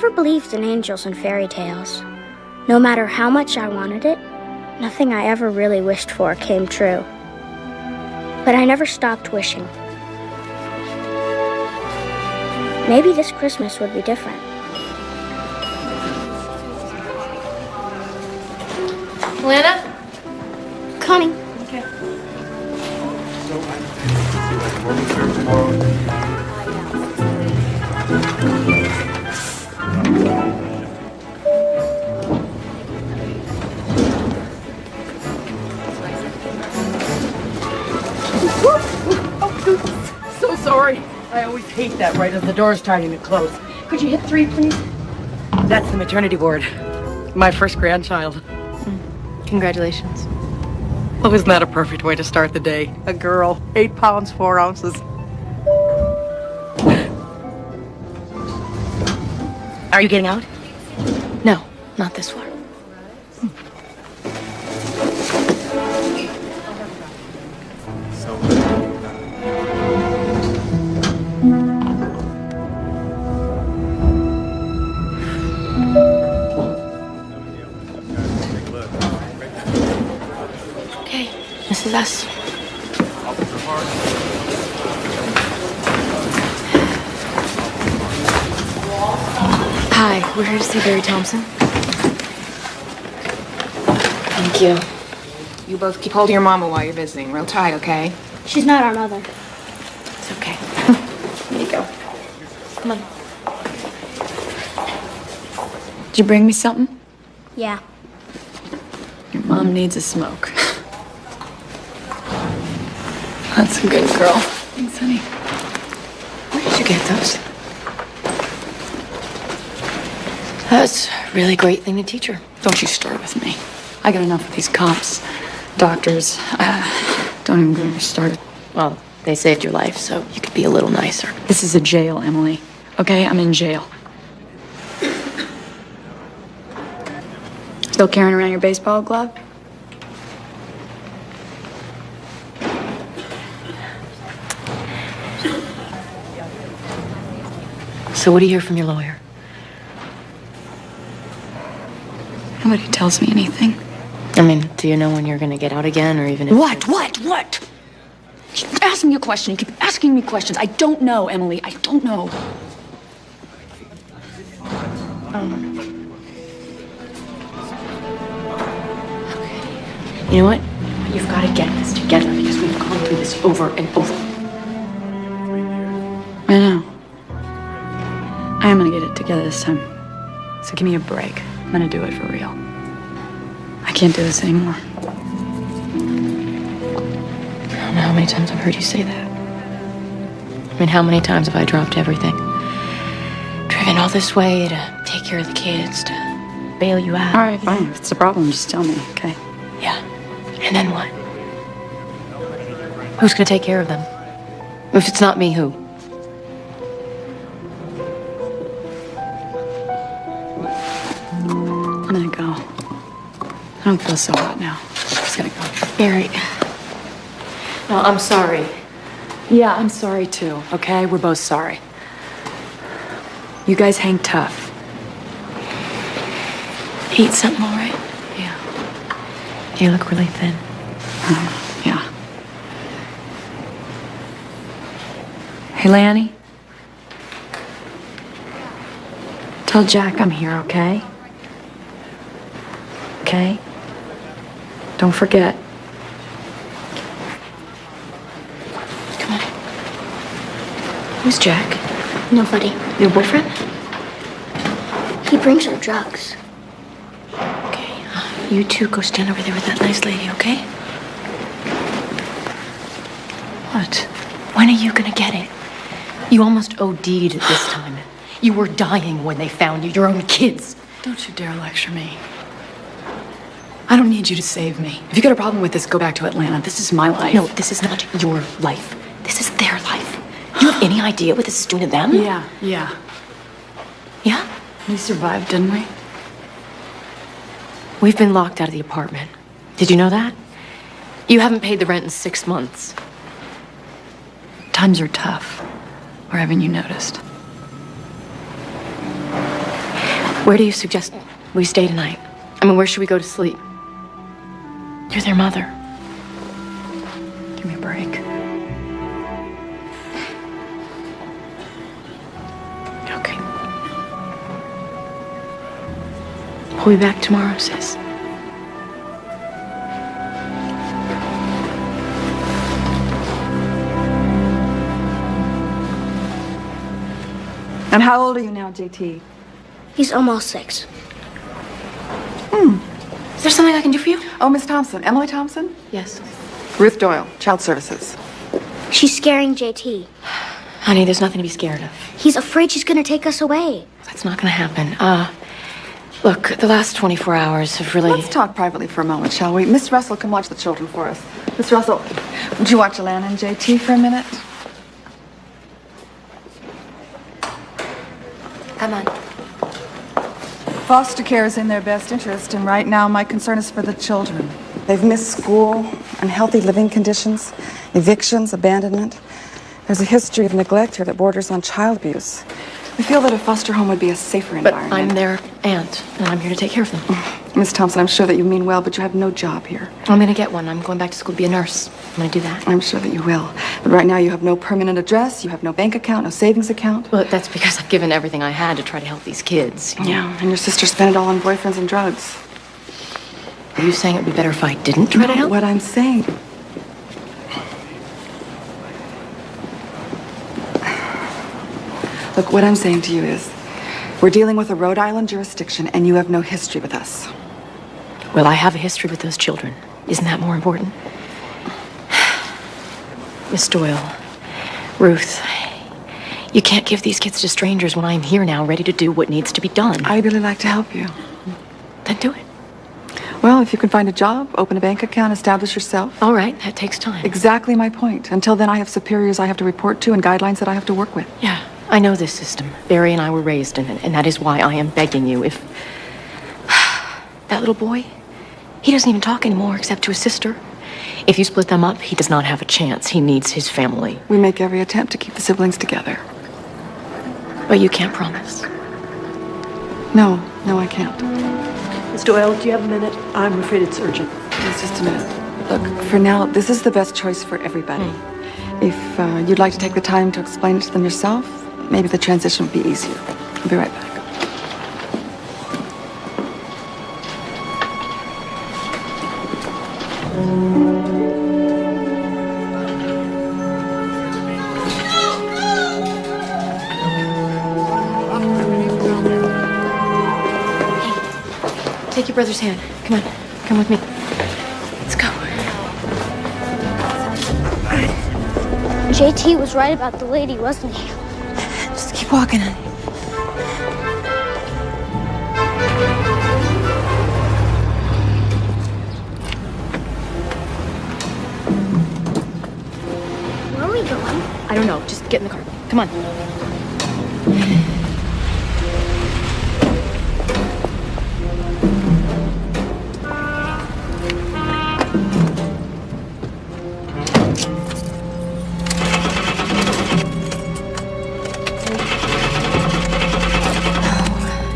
never believed in angels and fairy tales. No matter how much I wanted it, nothing I ever really wished for came true. But I never stopped wishing. Maybe this Christmas would be different. Lana? Coming. Okay. Oh, so sorry. I always hate that right as the door's starting to close. Could you hit 3, please? That's the maternity ward. My first grandchild. Congratulations. Oh, isn't that a perfect way to start the day? A girl, 8 pounds, 4 ounces. Are you getting out? No, not this far. Okay, this is us. Hi, we're here to see Barry Thompson. Thank you. You both keep hold of your mama while you're visiting. Real tight, okay? She's not our mother. It's okay. Here you go. Come on. Did you bring me something? Yeah. Your mom needs a smoke. That's a good girl. Thanks, honey. Where did you get those? That's a really great thing to teach her. Don't you start with me. I got enough of these cops, doctors. Don't even get me started. Well, they saved your life, so you could be a little nicer. This is a jail, Emily. Okay, I'm in jail. Still carrying around your baseball glove? So what do you hear from your lawyer? Nobody tells me anything. I mean, do you know when you're gonna get out again, or even if... What? You keep asking me a question. You keep asking me questions. I don't know, Emily. I don't know. Okay. You know what? You've got to get this together because we've gone through this over and over. I know. I am gonna get it together this time. So give me a break. I'm gonna do it for real. I can't do this anymore. I don't know how many times I've heard you say that. I mean, how many times have I dropped everything? Driven all this way to take care of the kids, to bail you out. All right, fine. If it's a problem, just tell me, okay? Yeah. And then what? Who's gonna take care of them? If it's not me, who? I'm gonna go. I don't feel so hot now. Just gotta go. Barry. No, I'm sorry. Yeah, I'm sorry too, okay? We're both sorry. You guys hang tough. Eat something, all right? Yeah. You look really thin. Yeah. Hey, Lanny. Tell Jack I'm here, okay? Okay? Don't forget. Come on. Who's Jack? Nobody. Your boyfriend? He brings her drugs. Okay. You two go stand over there with that nice lady, okay? What? When are you gonna get it? You almost OD'd this time. You were dying when they found you, your own kids. Don't you dare lecture me. I don't need you to save me. If you got a problem with this, go back to Atlanta. This is my life. No, this is not your life. This is their life. Do you have any idea what this is doing to them? Yeah. Yeah? We survived, didn't we? We've been locked out of the apartment. Did you know that? You haven't paid the rent in 6 months. Times are tough. Or haven't you noticed? Where do you suggest we stay tonight? I mean, where should we go to sleep? You're their mother. Give me a break. Okay. We'll be back tomorrow, sis. And how old are you now, JT? He's almost 6. Is there something I can do for you? Oh, Miss Thompson. Emily Thompson? Yes. Ruth Doyle, Child Services. She's scaring JT. Honey, there's nothing to be scared of. He's afraid she's gonna take us away. That's not gonna happen. Look, the last 24 hours have really... Let's talk privately for a moment, shall we? Miss Russell can watch the children for us. Miss Russell, would you watch Alana and JT for a minute? Come on. Foster care is in their best interest, and right now my concern is for the children. They've missed school, unhealthy living conditions, evictions, abandonment. There's a history of neglect here that borders on child abuse. We feel that a foster home would be a safer But environment. I'm their aunt, and I'm here to take care of them. Miss Thompson, I'm sure that you mean well, but you have no job here. I'm gonna get one. I'm going back to school to be a nurse. I'm gonna do that. I'm sure that you will. But right now you have no permanent address, you have no bank account, no savings account. Well, that's because I've given everything I had to try to help these kids. Yeah, and your sister spent it all on boyfriends and drugs. Are you saying it'd be better if I didn't try to help? What I'm saying... Look, what I'm saying to you is, we're dealing with a Rhode Island jurisdiction, and you have no history with us. Well, I have a history with those children. Isn't that more important? Miss Doyle, Ruth, you can't give these kids to strangers when I'm here now, ready to do what needs to be done. I'd really like to help you. Then do it. Well, if you can find a job, open a bank account, establish yourself. All right, that takes time. Exactly my point. Until then, I have superiors I have to report to and guidelines that I have to work with. Yeah, I know this system. Barry and I were raised in it, and that is why I am begging you. If that little boy, he doesn't even talk anymore except to his sister. If you split them up, he does not have a chance. He needs his family. We make every attempt to keep the siblings together. But you can't promise. No, I can't. Miss Doyle, do you have a minute? I'm afraid it's urgent. It's just a minute. Look, for now, this is the best choice for everybody. If you'd like to take the time to explain it to them yourself, maybe the transition would be easier. I'll be right back. Take your brother's hand. Come on. Come with me. Let's go. JT was right about the lady, wasn't he? Just keep walking, honey. Where are we going? I don't know. Just get in the car. Come on.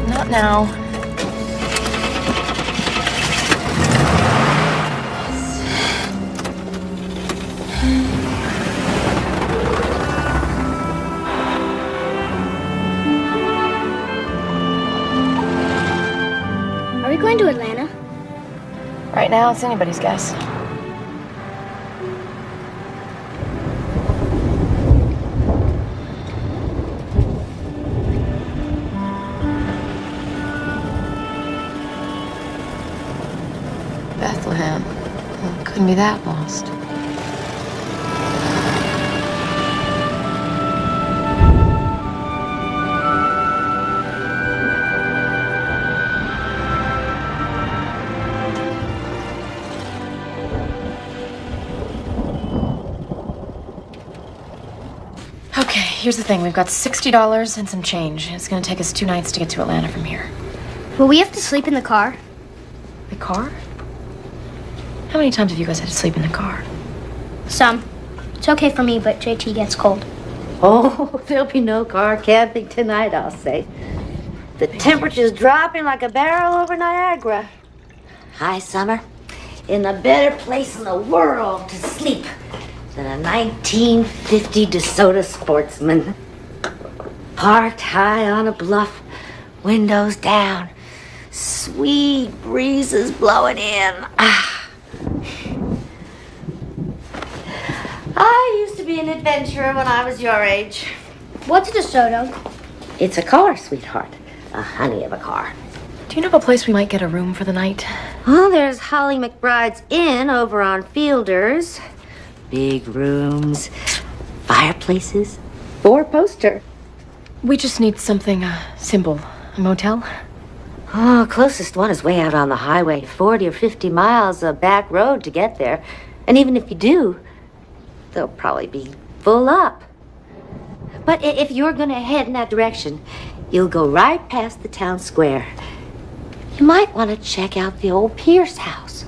Not now. Are we going to Atlanta? Right now, it's anybody's guess. Bethlehem. Well, couldn't be that lost. Okay, here's the thing. We've got $60 and some change. It's gonna take us 2 nights to get to Atlanta from here. Will we have to sleep in the car? The car? How many times have you guys had to sleep in the car? Some. It's okay for me, but JT gets cold. Oh, there'll be no car camping tonight, I'll say. The temperature's dropping like a barrel over Niagara. Hi, Summer. In a better place in the world to sleep than a 1950 DeSoto Sportsman. Parked high on a bluff, windows down, sweet breezes blowing in. I used to be an adventurer when I was your age. What's DeSoto? It's a car, sweetheart. A honey of a car. Do you know of a place we might get a room for the night? Well, there's Holly McBride's Inn over on Fielders. Big rooms, fireplaces, 4-poster. We just need something simple. A motel? Oh, closest one is way out on the highway. 40 or 50 miles of back road to get there. And even if you do, they'll probably be full up. But if you're gonna head in that direction, you'll go right past the town square. You might want to check out the old Pierce house.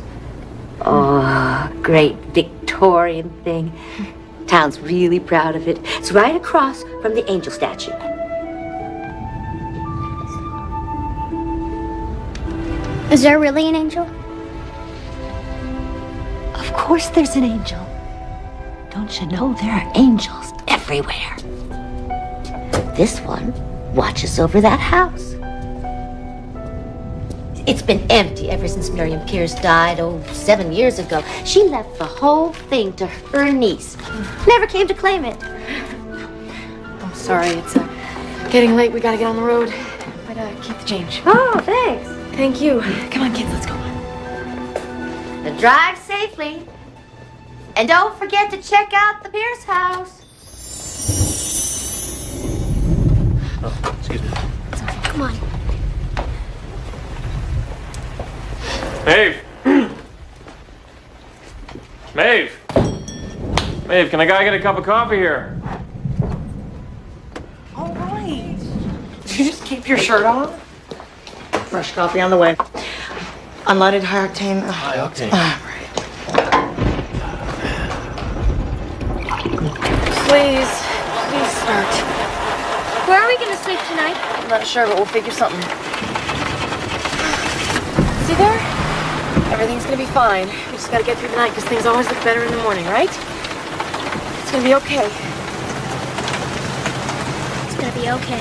Oh, great Victorian thing. Town's really proud of it. It's right across from the angel statue. Is there really an angel? Of course there's an angel. Don't you know there are angels everywhere? This one watches over that house. It's been empty ever since Miriam Pierce died, 7 years ago. She left the whole thing to her niece. Never came to claim it. I'm sorry, it's getting late. We gotta get on the road. But keep the change. Oh, thanks. Thank you. Come on, kids, let's go. Now drive safely. And don't forget to check out the Pierce house. Oh, excuse me. Come on. Maeve! Maeve! Maeve, can a guy get a cup of coffee here? All right. Did you just keep your shirt on? Fresh coffee on the way. Unleaded, high octane. High octane. Please start. Where are we gonna sleep tonight? I'm not sure, but we'll figure something. See there? Everything's gonna be fine. We just gotta get through the night because things always look better in the morning, right? It's gonna be okay. It's gonna be okay.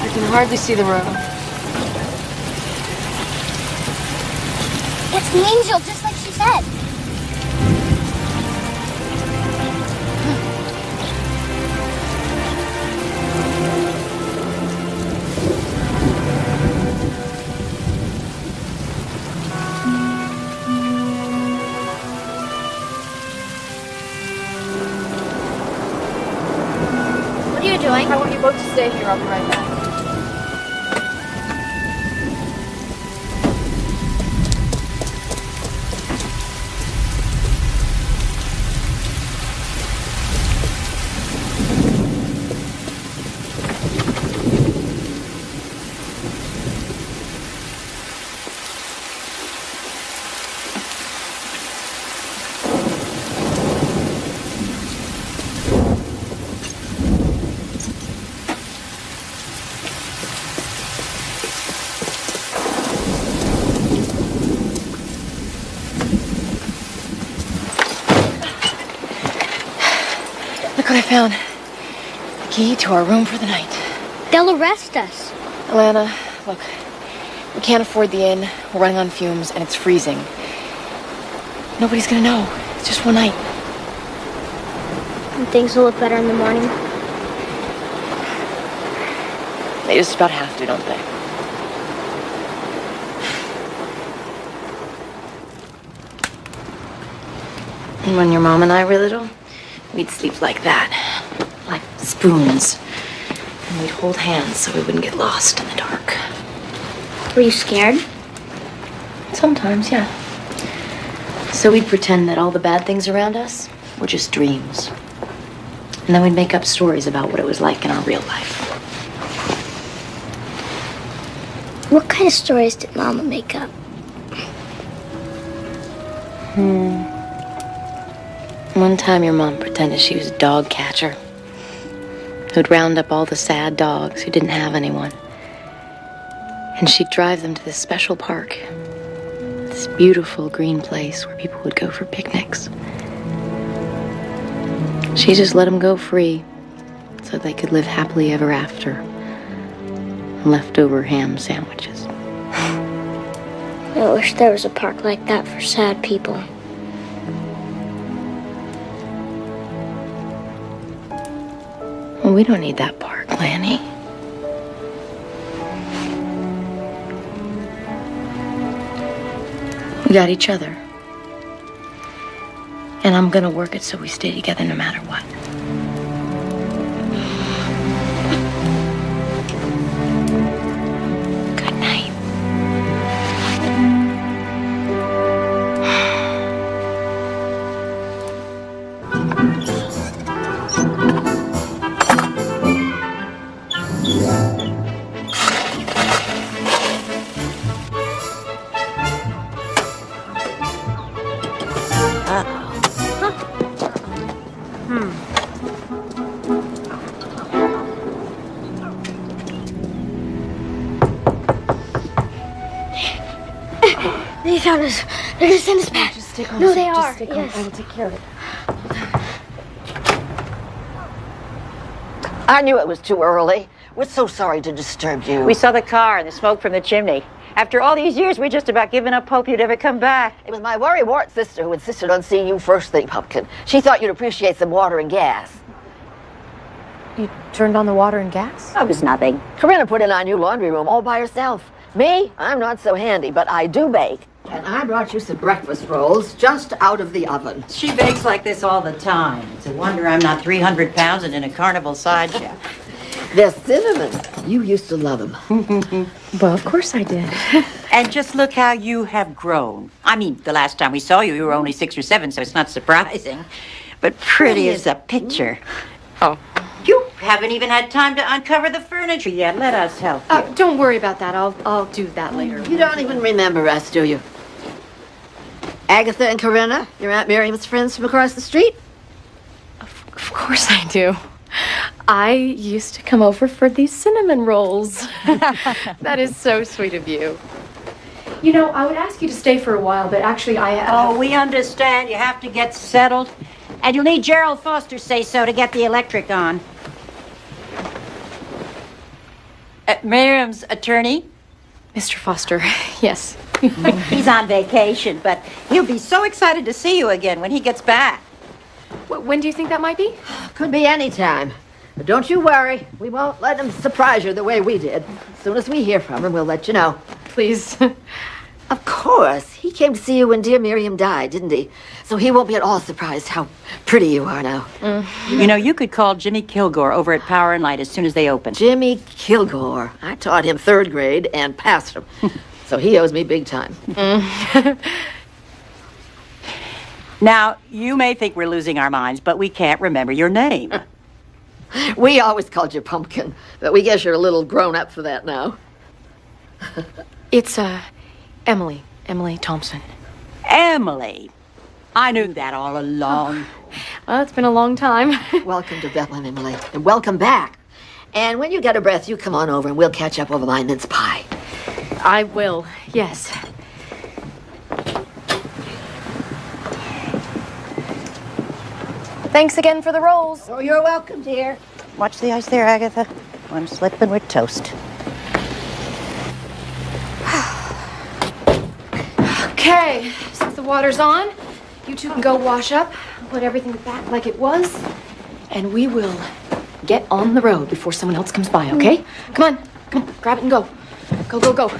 I can hardly see the road. It's the angel, just like she said. What are you doing? I want you both to stay here. I'll be right back. Look what I found. The key to our room for the night. They'll arrest us. Alana, look. We can't afford the inn. We're running on fumes, and it's freezing. Nobody's gonna know. It's just one night. And things will look better in the morning. They just about have to, don't they? And when your mom and I were little, we'd sleep like that. Like spoons. And we'd hold hands so we wouldn't get lost in the dark. Were you scared? Sometimes, yeah. So we'd pretend that all the bad things around us were just dreams. And then we'd make up stories about what it was like in our real life. What kind of stories did Mama make up? One time your mom pretended she was a dog catcher who'd round up all the sad dogs who didn't have anyone. And she'd drive them to this special park, this beautiful green place where people would go for picnics. She just let them go free so they could live happily ever after. Leftover ham sandwiches. I wish there was a park like that for sad people. Well, we don't need that park, Lanny. We got each other. And I'm gonna work it so we stay together no matter what. Good night. They found us. They're gonna send us back. Just stick on. No, they are. Just stick on. Yes. I will take care of it. I knew it was too early. We're so sorry to disturb you. We saw the car and the smoke from the chimney. After all these years, we just about given up hope you'd ever come back. It was my worrywart sister who insisted on seeing you first thing, Pumpkin. She thought you'd appreciate some water and gas. You turned on the water and gas? Oh, it was nothing. Corinna put in our new laundry room all by herself. Me, I'm not so handy, but I do bake. And I brought you some breakfast rolls just out of the oven. She bakes like this all the time. It's a wonder I'm not 300 pounds and in a carnival side chef. They're cinnamon. You used to love them. Well, of course I did. And just look how you have grown. I mean, the last time we saw you, you were only 6 or 7, so it's not surprising. But pretty as a picture. Oh. You haven't even had time to uncover the furniture yet. Let us help you. Don't worry about that. I'll do that later. You don't even remember us, do you? Agatha and Corinna, your Aunt Miriam's friends from across the street? Of course I do. I used to come over for these cinnamon rolls. That is so sweet of you. You know, I would ask you to stay for a while, but actually Oh, we understand. You have to get settled. And you'll need Gerald Foster's say-so to get the electric on. Miriam's attorney? Mr. Foster, yes. He's on vacation, but he'll be so excited to see you again when he gets back. When do you think that might be? Could be any time. But don't you worry. We won't let him surprise you the way we did. As soon as we hear from him, we'll let you know. Please. Of course. He came to see you when dear Miriam died, didn't he? So he won't be at all surprised how pretty you are now. You know, you could call Jimmy Kilgore over at Power and Light as soon as they open. Jimmy Kilgore. I taught him 3rd grade and passed him. So he owes me big time. Now, you may think we're losing our minds, but we can't remember your name. We always called you Pumpkin, but we guess you're a little grown up for that now. It's, Emily. Emily Thompson. Emily. I knew that all along. Well, it's been a long time. Welcome to Bethlehem, Emily, and welcome back. And when you get a breath, you come on over and we'll catch up over my mince pie. I will, yes. Thanks again for the rolls. Oh, you're welcome, dear. Watch the ice there, Agatha. I'm slipping with toast. Okay, since the water's on, you two can go wash up, put everything back like it was, and we will get on the road before someone else comes by, okay? Come on, grab it and go. Go, go, go.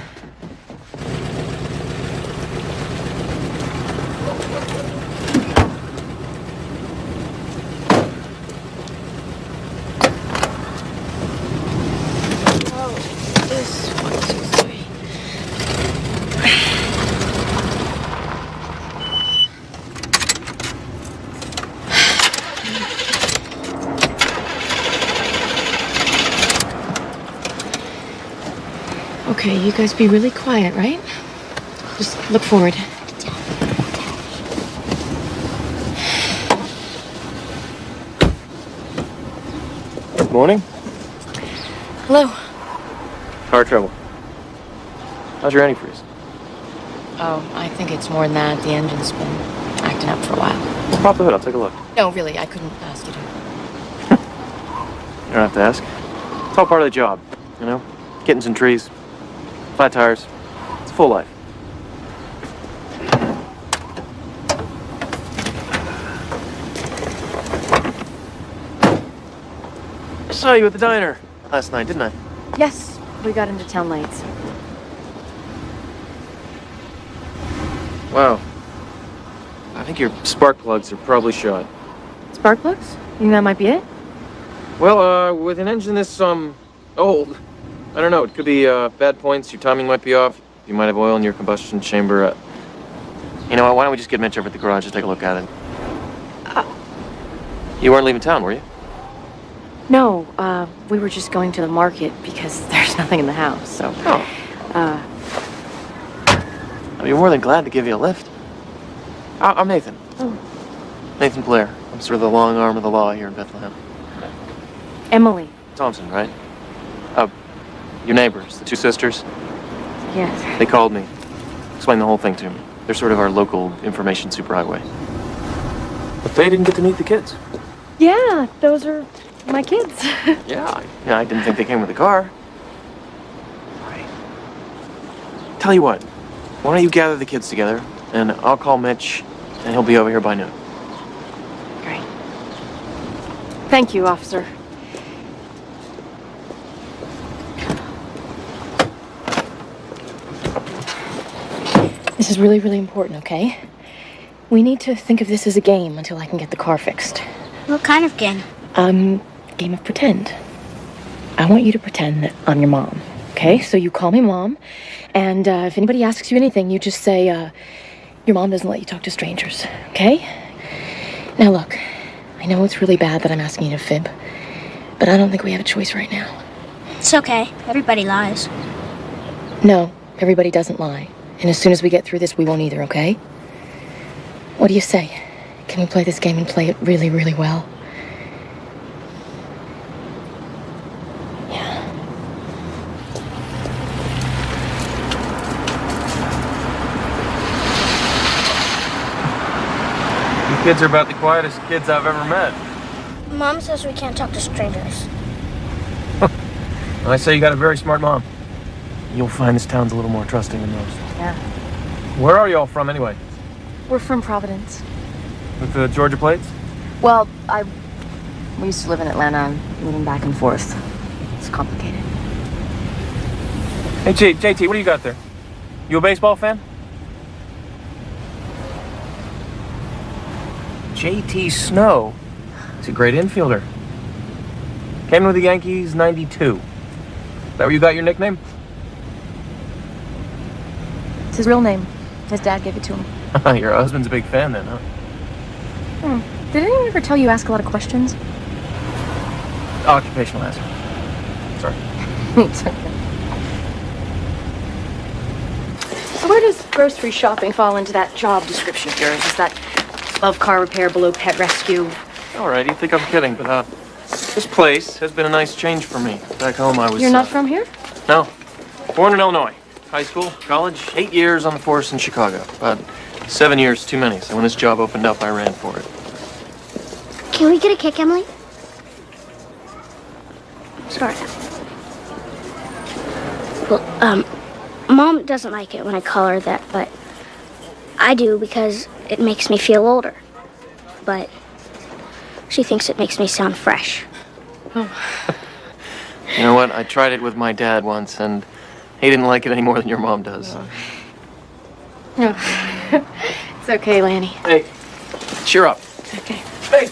Okay, you guys be really quiet, right? Just look forward. Good morning. Hello. Car trouble. How's your antifreeze? Oh, I think it's more than that. The engine's been acting up for a while. Pop the hood, I'll take a look. No, really, I couldn't ask you to. You don't have to ask. It's all part of the job, you know? Kittens and trees, flat tires. It's a full life. I saw you at the diner last night, didn't I? Yes, we got into town late. Wow. I think your spark plugs are probably shot. Spark plugs? You think that might be it? Well, with an engine this, old, I don't know, it could be, bad points, your timing might be off, you might have oil in your combustion chamber, You know what, why don't we just get Mitch over at the garage and take a look at it? You weren't leaving town, were you? No, we were just going to the market because there's nothing in the house, so... Oh. I'd be more than glad to give you a lift. I'm Nathan. Oh. Nathan Blair. I'm sort of the long arm of the law here in Bethlehem. Emily. Thompson, right? Your neighbors, the two sisters. Yes. They called me. Explained the whole thing to me. They're sort of our local information superhighway. But they didn't get to meet the kids. Yeah, those are my kids. Yeah, I didn't think they came with a car. Right. Tell you what, why don't you gather the kids together, and I'll call Mitch, and he'll be over here by noon. Great. Thank you, officer. This is really, really important, okay? We need to think of this as a game until I can get the car fixed. What kind of game? Game of pretend. I want you to pretend that I'm your mom, okay? So you call me Mom, and if anybody asks you anything, you just say, your mom doesn't let you talk to strangers, okay? Now look, I know it's really bad that I'm asking you to fib, but I don't think we have a choice right now. It's okay. Everybody lies. No, everybody doesn't lie. And as soon as we get through this, we won't either, okay? What do you say? Can we play this game and play it really, really well? Yeah. You kids are about the quietest kids I've ever met. Mom says we can't talk to strangers. I say you got a very smart mom. You'll find this town's a little more trusting than most. Yeah. Where are y'all from, anyway? We're from Providence. With the Georgia plates? Well, we used to live in Atlanta. I'm moving back and forth. It's complicated. Hey, JT, what do you got there? You a baseball fan? JT Snow. He's a great infielder. Came with the Yankees, 92. Is that where you got your nickname? It's his real name. His dad gave it to him. Your husband's a big fan then, huh? Did anyone ever tell you ask a lot of questions? Occupational hazard. Sorry. It's okay. So where does grocery shopping fall into that job description of yours? Is that above car repair, below pet rescue? All right, you think I'm kidding, but this place has been a nice change for me. Back home I was... You're not from here? No. Born in Illinois. High school, college, 8 years on the force in Chicago. About 7 years too many, so when this job opened up, I ran for it. Can we get a cake, Emily? Sorry. Well, Mom doesn't like it when I call her that, but I do because it makes me feel older. But she thinks it makes me sound fresh. You know what? I tried it with my dad once, and he didn't like it any more than your mom does. No. It's okay, Lanny. Hey, cheer up. Okay. Hey,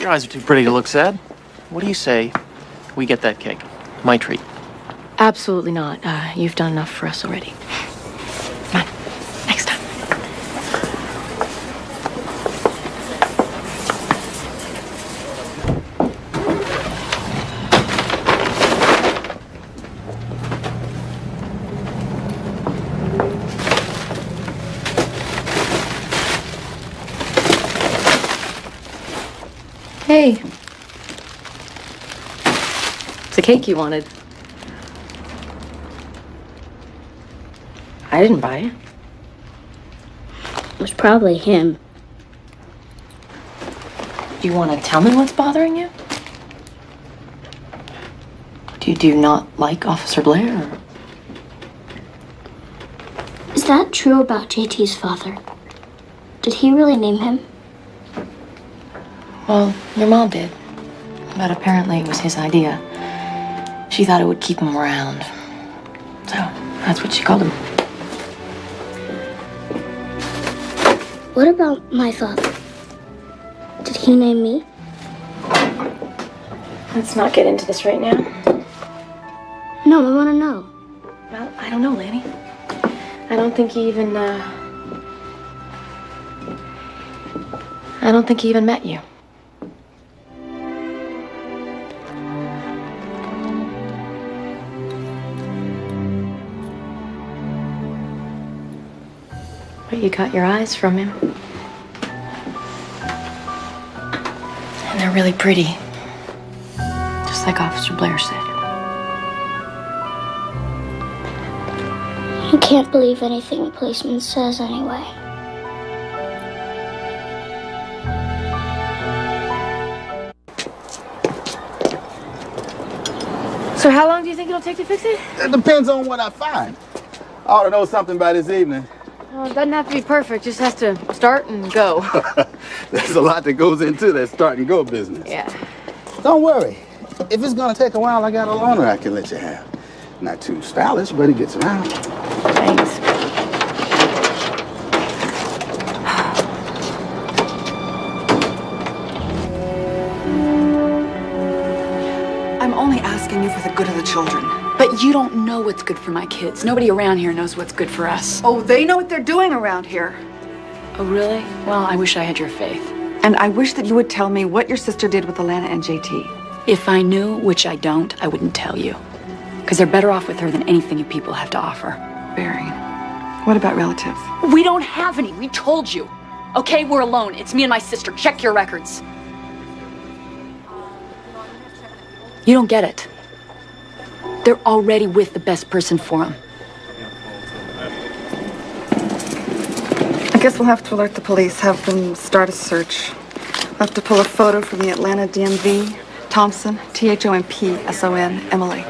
your eyes are too pretty to look sad. What do you say we get that cake? My treat. Absolutely not. You've done enough for us already. Come on. Next time. Hey. It's a cake you wanted. I didn't buy it. It was probably him. Do you want to tell me what's bothering you? Do you not like Officer Blair? Or? Is that true about JT's father? Did he really name him? Well, your mom did. But apparently it was his idea. She thought it would keep him around. So, that's what she called him. What about my father? Did he name me? Let's not get into this right now. No, I want to know. Well, I don't know, Lanny. I don't think he even met you. But you got your eyes from him. And they're really pretty. Just like Officer Blair said. I can't believe anything a policeman says anyway. So how long do you think it'll take to fix it? It depends on what I find. I ought to know something by this evening. Well, it doesn't have to be perfect. Just has to start and go. There's a lot that goes into that start and go business. Yeah. Don't worry. If it's gonna take a while, I got a loaner I can let you have. Not too stylish, but he gets around. Thanks. I'm only asking you for the good of the children. But you don't know what's good for my kids. Nobody around here knows what's good for us. Oh, they know what they're doing around here. Oh, really? Well, I wish I had your faith. And I wish that you would tell me what your sister did with Alana and JT. If I knew, which I don't, I wouldn't tell you. Because they're better off with her than anything you people have to offer. Barry, what about relatives? We don't have any. We told you. Okay, we're alone. It's me and my sister. Check your records. You don't get it. They're already with the best person for them. I guess we'll have to alert the police, have them start a search. We'll have to pull a photo from the Atlanta DMV. Thompson, Thompson, Emily.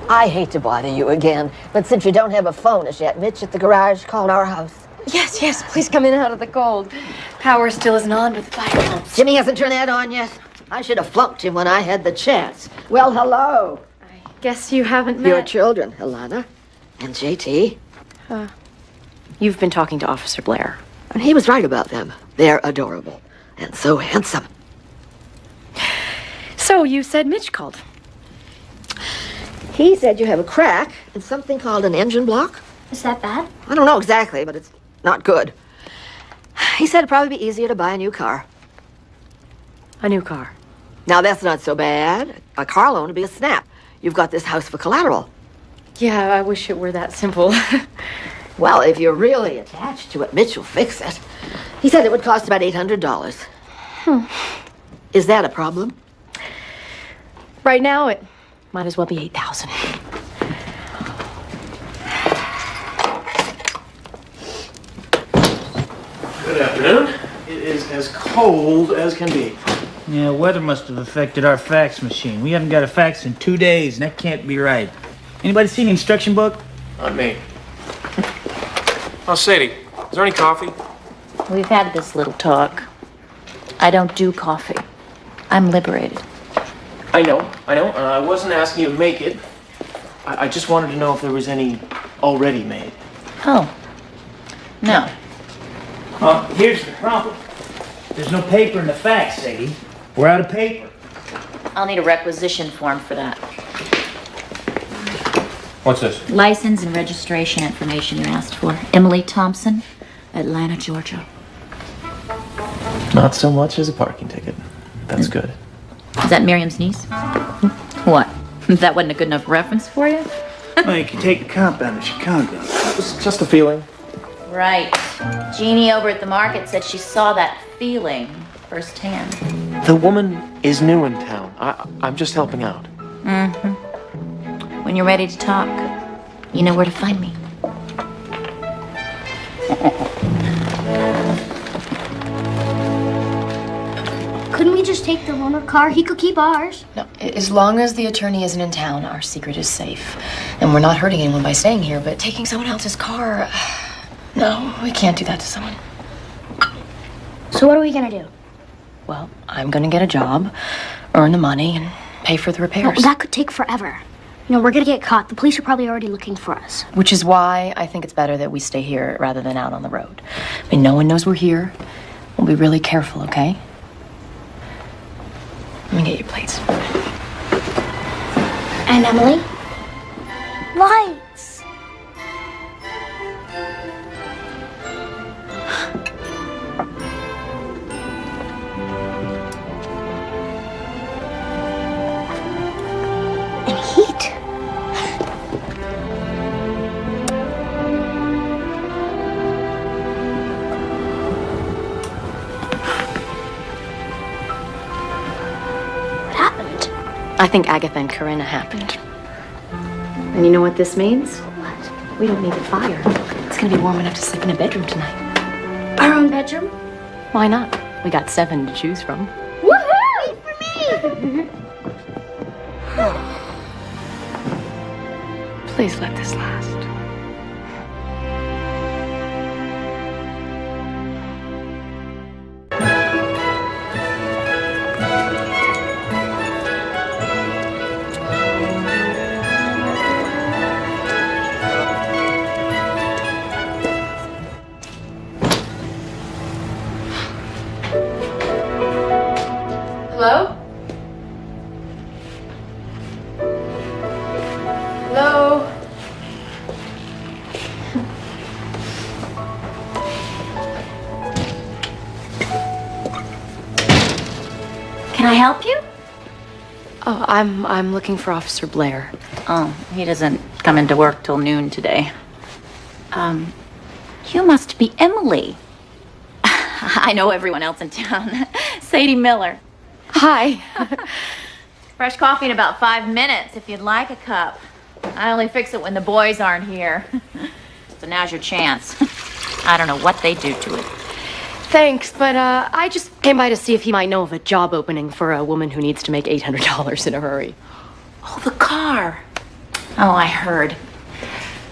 I hate to bother you again, but since you don't have a phone as yet, Mitch at the garage called our house. Yes, please come in out of the cold. Power still isn't on, but the fire pumps. Jimmy hasn't turned that on yet. I should have flunked him when I had the chance. Well, hello. I guess you haven't met Your children, Alana and JT. You've been talking to Officer Blair. And he was right about them. They're adorable and so handsome. So you said Mitch called. He said you have a crack in something called an engine block. Is that bad? I don't know exactly, but it's not good. He said it'd probably be easier to buy a new car. A new car. Now, that's not so bad. A car loan would be a snap. You've got this house for collateral. Yeah, I wish it were that simple. Well, if you're really attached to it, Mitch will fix it. He said it would cost about $800. Is that a problem? Right now, it might as well be 8,000. Good afternoon. It is as cold as can be. Yeah, weather must have affected our fax machine. We haven't got a fax in 2 days, and that can't be right. Anybody seen the instruction book? Not me. Oh, Sadie, is there any coffee? We've had this little talk. I don't do coffee. I'm liberated. I know. I wasn't asking you to make it. I just wanted to know if there was any already made. Oh. No. Here's the problem. There's no paper in the fax, Sadie. We're out of paper. I'll need a requisition form for that. What's this? License and registration information you asked for. Emily Thompson, Atlanta, Georgia. Not so much as a parking ticket. That's good. Is that Miriam's niece? What? That wasn't a good enough reference for you? Mike, you take a cop out of Chicago. It was just a feeling. Right. Jeannie over at the market said she saw that feeling firsthand. The woman is new in town. I'm just helping out. Mm-hmm. When you're ready to talk, you know where to find me. Couldn't we just take the loaner car? He could keep ours. No, as long as the attorney isn't in town, our secret is safe. And we're not hurting anyone by staying here, but taking someone else's car... No, we can't do that to someone. So what are we gonna do? Well, I'm gonna get a job, earn the money, and pay for the repairs. No, that could take forever. You know, we're gonna get caught. The police are probably already looking for us. Which is why I think it's better that we stay here rather than out on the road. I mean, no one knows we're here. We'll be really careful, okay? Let me get your plates. And Emily? Lights! And heat. I think Agatha and Corinna happened. And you know what this means? What? We don't need a fire. It's gonna be warm enough to sleep in a bedroom tonight. Our own bedroom? Why not? We got 7 to choose from. Woohoo! Wait for me! Please let this last. Hello? Hello? Can I help you? Oh, I'm looking for Officer Blair. Oh, he doesn't come into work till noon today. You must be Emily. I know everyone else in town. Sadie Miller. Hi. Fresh coffee in about 5 minutes, if you'd like a cup. I only fix it when the boys aren't here. So now's your chance. I don't know what they do to it. Thanks, but I just came by to see if he might know of a job opening for a woman who needs to make $800 in a hurry. Oh, the car. Oh, I heard.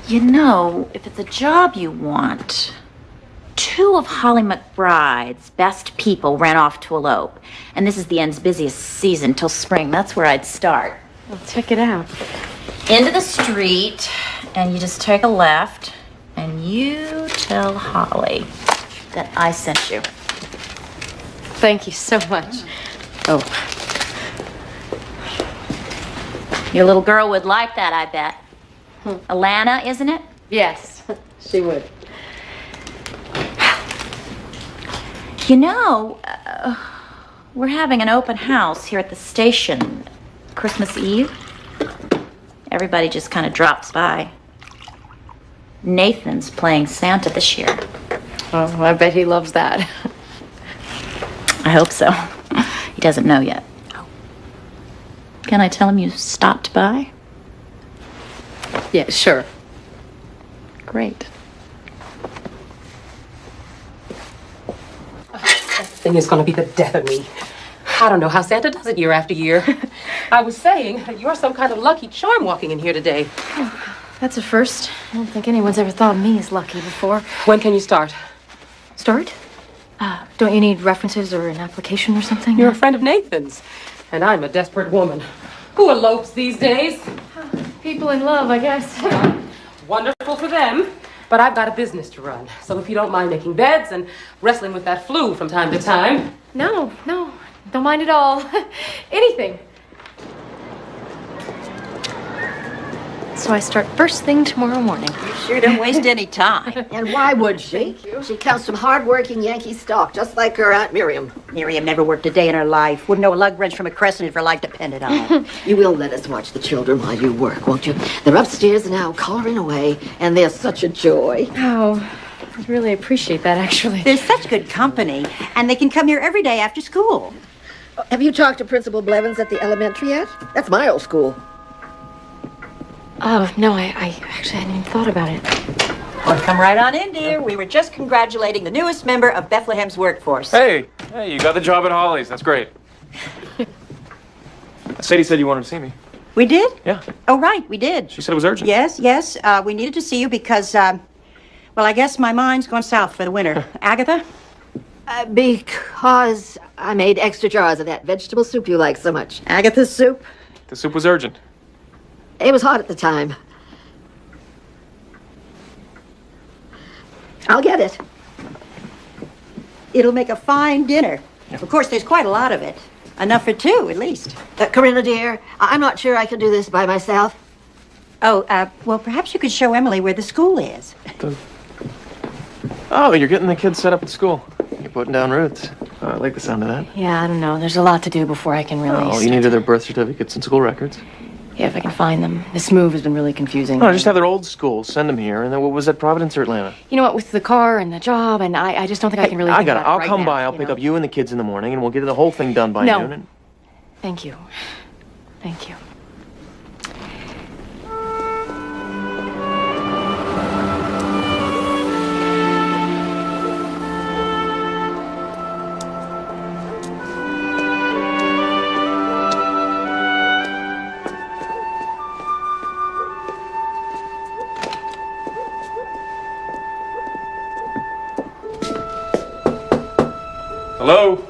You know, if it's a job you want, 2 of Holly McBride's best people ran off to elope. And this is the end's busiest season till spring. That's where I'd start. Well, check it out. Into the street, and you just take a left, and you tell Holly that I sent you. Thank you so much. Oh. Your little girl would like that, I bet. Alana, isn't it? Yes, she would. You know, we're having an open house here at the station Christmas Eve. Everybody just kind of drops by. Nathan's playing Santa this year. Oh, I bet he loves that. I hope so. He doesn't know yet. Can I tell him you stopped by? Yeah, sure. Great. That thing is going to be the death of me. I don't know how Santa does it year after year. I was saying that you're some kind of lucky charm walking in here today. Oh, that's a first. I don't think anyone's ever thought of me as lucky before. When can you start? Start? Don't you need references or an application or something? You're a friend of Nathan's, and I'm a desperate woman. Who elopes these days? People in love, I guess. Wonderful for them, but I've got a business to run. So if you don't mind making beds and wrestling with that flu from time to time. No, don't mind at all. Anything. So I start first thing tomorrow morning. You sure don't waste any time. And why would she? She comes from hard-working Yankee stock, just like her Aunt Miriam. Miriam never worked a day in her life. Wouldn't know a lug wrench from a crescent if her life depended on it. You will let us watch the children while you work, won't you? They're upstairs now, coloring away, and they're such a joy. Oh, I really appreciate that, actually. They're such good company, and they can come here every day after school. Have you talked to Principal Blevins at the elementary yet? That's my old school. Oh, no, I actually hadn't even thought about it. Well, come right on in, dear. We were just congratulating the newest member of Bethlehem's workforce. Hey, you got the job at Holly's. That's great. Sadie said you wanted to see me. We did? Yeah. Oh, right, we did. She said it was urgent. Yes. We needed to see you because, well, I guess my mind's gone south for the winter. Agatha? Because I made extra jars of that vegetable soup you like so much. Agatha's soup? The soup was urgent. It was hot at the time. I'll get it. It'll make a fine dinner. Of course, there's quite a lot of it. Enough for two, at least. Corinna, dear, I'm not sure I can do this by myself. Oh, well, perhaps you could show Emily where the school is. Oh, you're getting the kids set up at school. You're putting down roots. Oh, I like the sound of that. Yeah, I don't know. There's a lot to do before I can really... Oh, you needed their birth certificates and school records. Yeah, if I can find them. This move has been really confusing. No, just have their old school. Send them here. And then what was that, Providence or Atlanta? You know what, with the car and the job, and I just don't think I can really... I got it. I'll right come now, by. I'll pick up you and the kids in the morning, and we'll get the whole thing done by noon. And... Thank you. Thank you. Hello?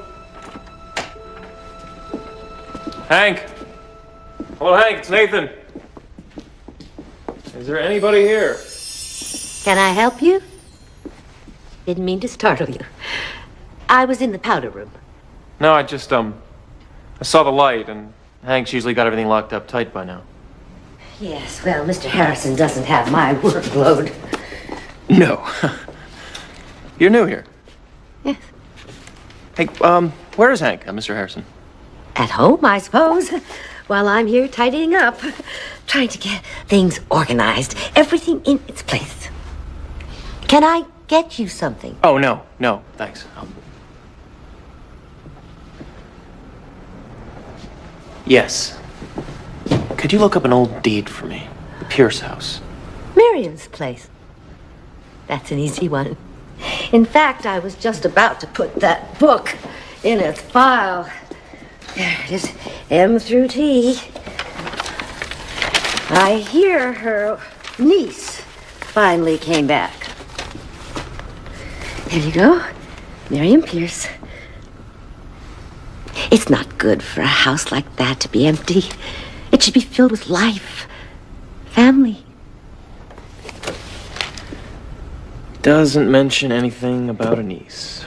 Hank? Hello, Hank, it's Nathan. Is there anybody here? Can I help you? Didn't mean to startle you. I was in the powder room. No, I just, I saw the light, and Hank's usually got everything locked up tight by now. Yes, well, Mr. Harrison doesn't have my workload. No. You're new here. Yes. Hey, where is Hank, Mr. Harrison? At home, I suppose. While I'm here tidying up. Trying to get things organized. Everything in its place. Can I get you something? Oh, no, thanks. Yes. Could you look up an old deed for me? Pierce House. Miriam's place. That's an easy one. In fact, I was just about to put that book in its file. There it is, M through T. I hear her niece finally came back. There you go, Miriam Pierce. It's not good for a house like that to be empty. It should be filled with life, family. Doesn't mention anything about a niece.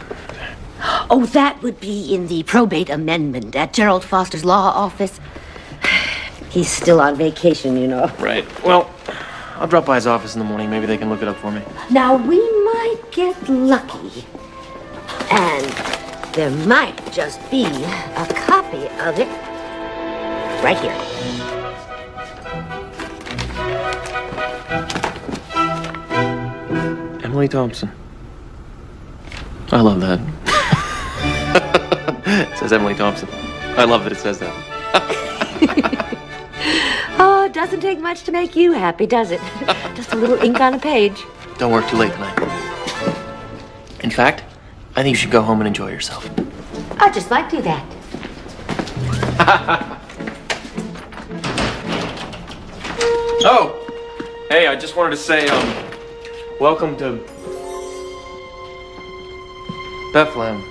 Oh, that would be in the probate amendment at Gerald Foster's law office. He's still on vacation, you know. Right. Well, I'll drop by his office in the morning. Maybe they can look it up for me. Now, we might get lucky. And there might just be a copy of it right here. Emily Thompson. I love that. It says Emily Thompson. I love that it says that. Oh, it doesn't take much to make you happy, does it? Just a little ink on a page. Don't work too late tonight. In fact, I think you should go home and enjoy yourself. I just might do that. Oh! Hey, I just wanted to say, welcome to Bethlehem.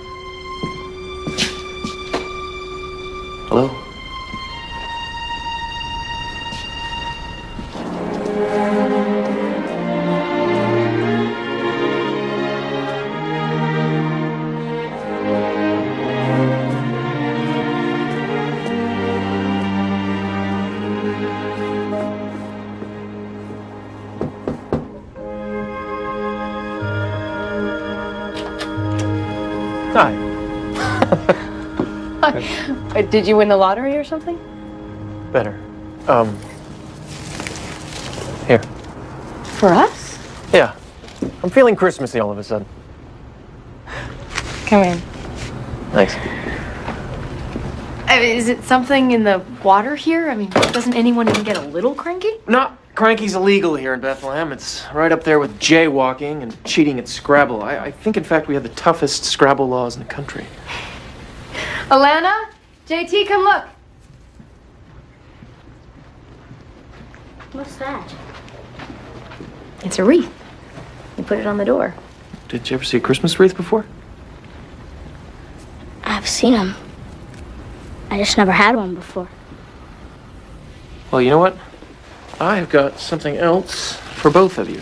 Hello? Did you win the lottery or something? Better. Here. For us? Yeah. I'm feeling Christmassy all of a sudden. Come in. Thanks. Is it something in the water here? I mean, doesn't anyone even get a little cranky? No, cranky's illegal here in Bethlehem. It's right up there with jaywalking and cheating at Scrabble. I think, in fact, we have the toughest Scrabble laws in the country. Alana? JT, come look. What's that? It's a wreath. You put it on the door. Did you ever see a Christmas wreath before? I've seen them. I just never had one before. Well, you know what? I've got something else for both of you.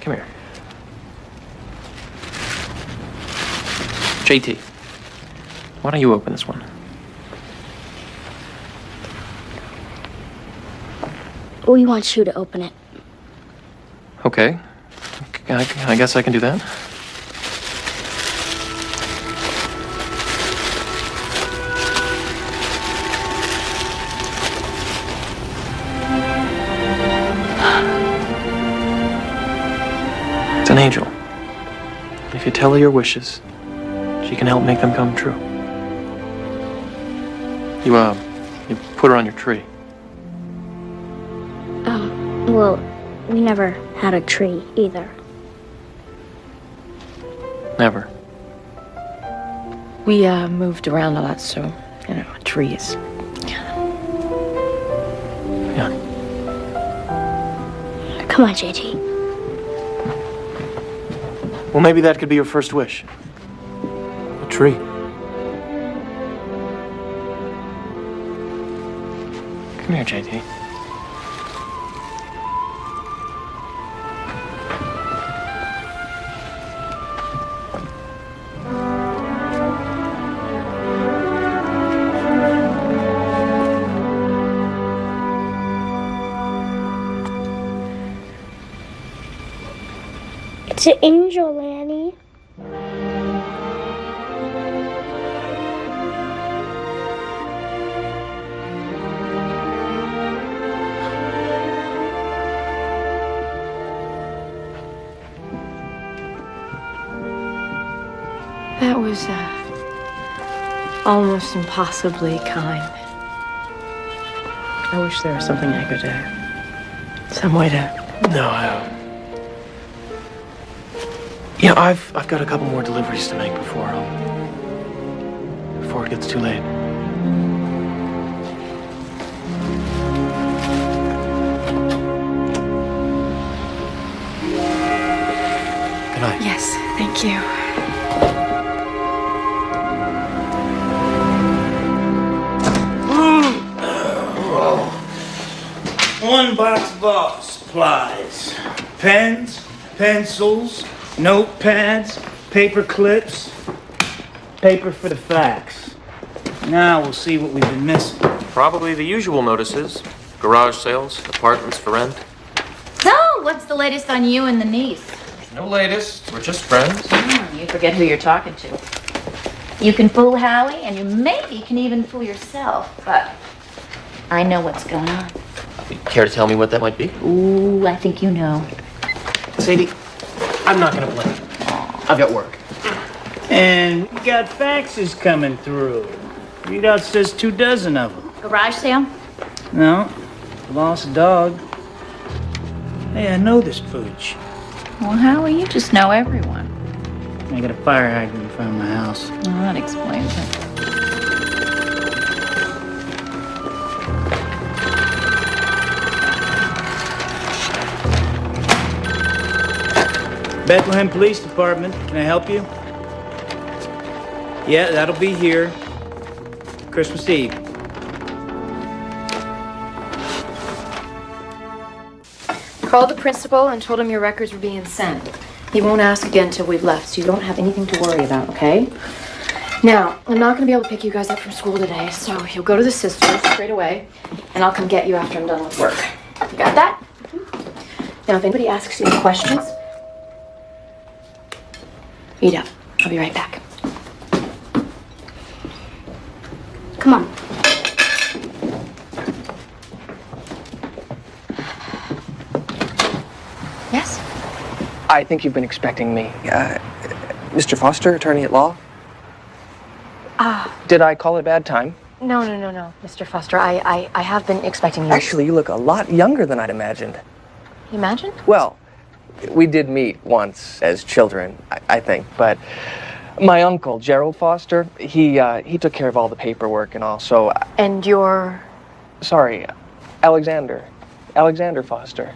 Come here. JT, why don't you open this one? We want you to open it. Okay. I guess I can do that. It's an angel. If you tell her your wishes, she can help make them come true. You put her on your tree. Well, we never had a tree either. Never. We moved around a lot, so, you know, trees. Yeah. Come on, JT. Well, maybe that could be your first wish. A tree. Come here, JT. It's an angel, Lanny. That was almost impossibly kind. I wish there was something I could, some way to. No, yeah, I've got a couple more deliveries to make before it gets too late. Good night. Yes, thank you. One box of office supplies. Pens, pencils, notepads, paper clips, paper for the fax. Now we'll see what we've been missing. Probably the usual notices. Garage sales, apartments for rent. So, what's the latest on you and the niece? No latest. We're just friends. You forget who you're talking to. You can fool Howie, and you maybe can even fool yourself, but I know what's going on. Care to tell me what that might be? Ooh, I think you know. Sadie, I'm not gonna play. I've got work. And we got faxes coming through. Readout says 24 of them. Garage sale? No, lost dog. Hey, I know this pooch. Well, Howie, you just know everyone. I got a fire hydrant in front of my house. Well, that explains it. Bethlehem Police Department, can I help you? Yeah, that'll be here. Christmas Eve. Called the principal and told him your records were being sent. He won't ask again till we've left, so you don't have anything to worry about, okay? Now, I'm not going to be able to pick you guys up from school today, so you'll go to the sisters straight away, and I'll come get you after I'm done with work. You got that? Now, if anybody asks you any questions, eat up. I'll be right back. Come on. Yes? I think you've been expecting me. Mr. Foster, attorney at law? Did I call it a bad time? No, Mr. Foster. I have been expecting you. Actually, you look a lot younger than I'd imagined. Imagine? Well, we did meet once as children, I think, but my uncle, Gerald Foster, he took care of all the paperwork and all, so... And you're... Sorry, Alexander Foster.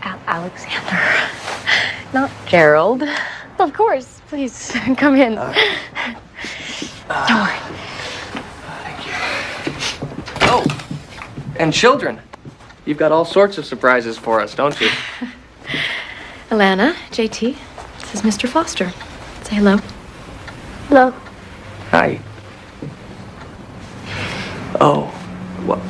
Alexander. Not Gerald. Of course. Please, come in. Don't worry. Thank you. Oh, and children. You've got all sorts of surprises for us, don't you? Alana, JT, this is Mr. Foster. Say hello. Hello. Hi. Oh, well,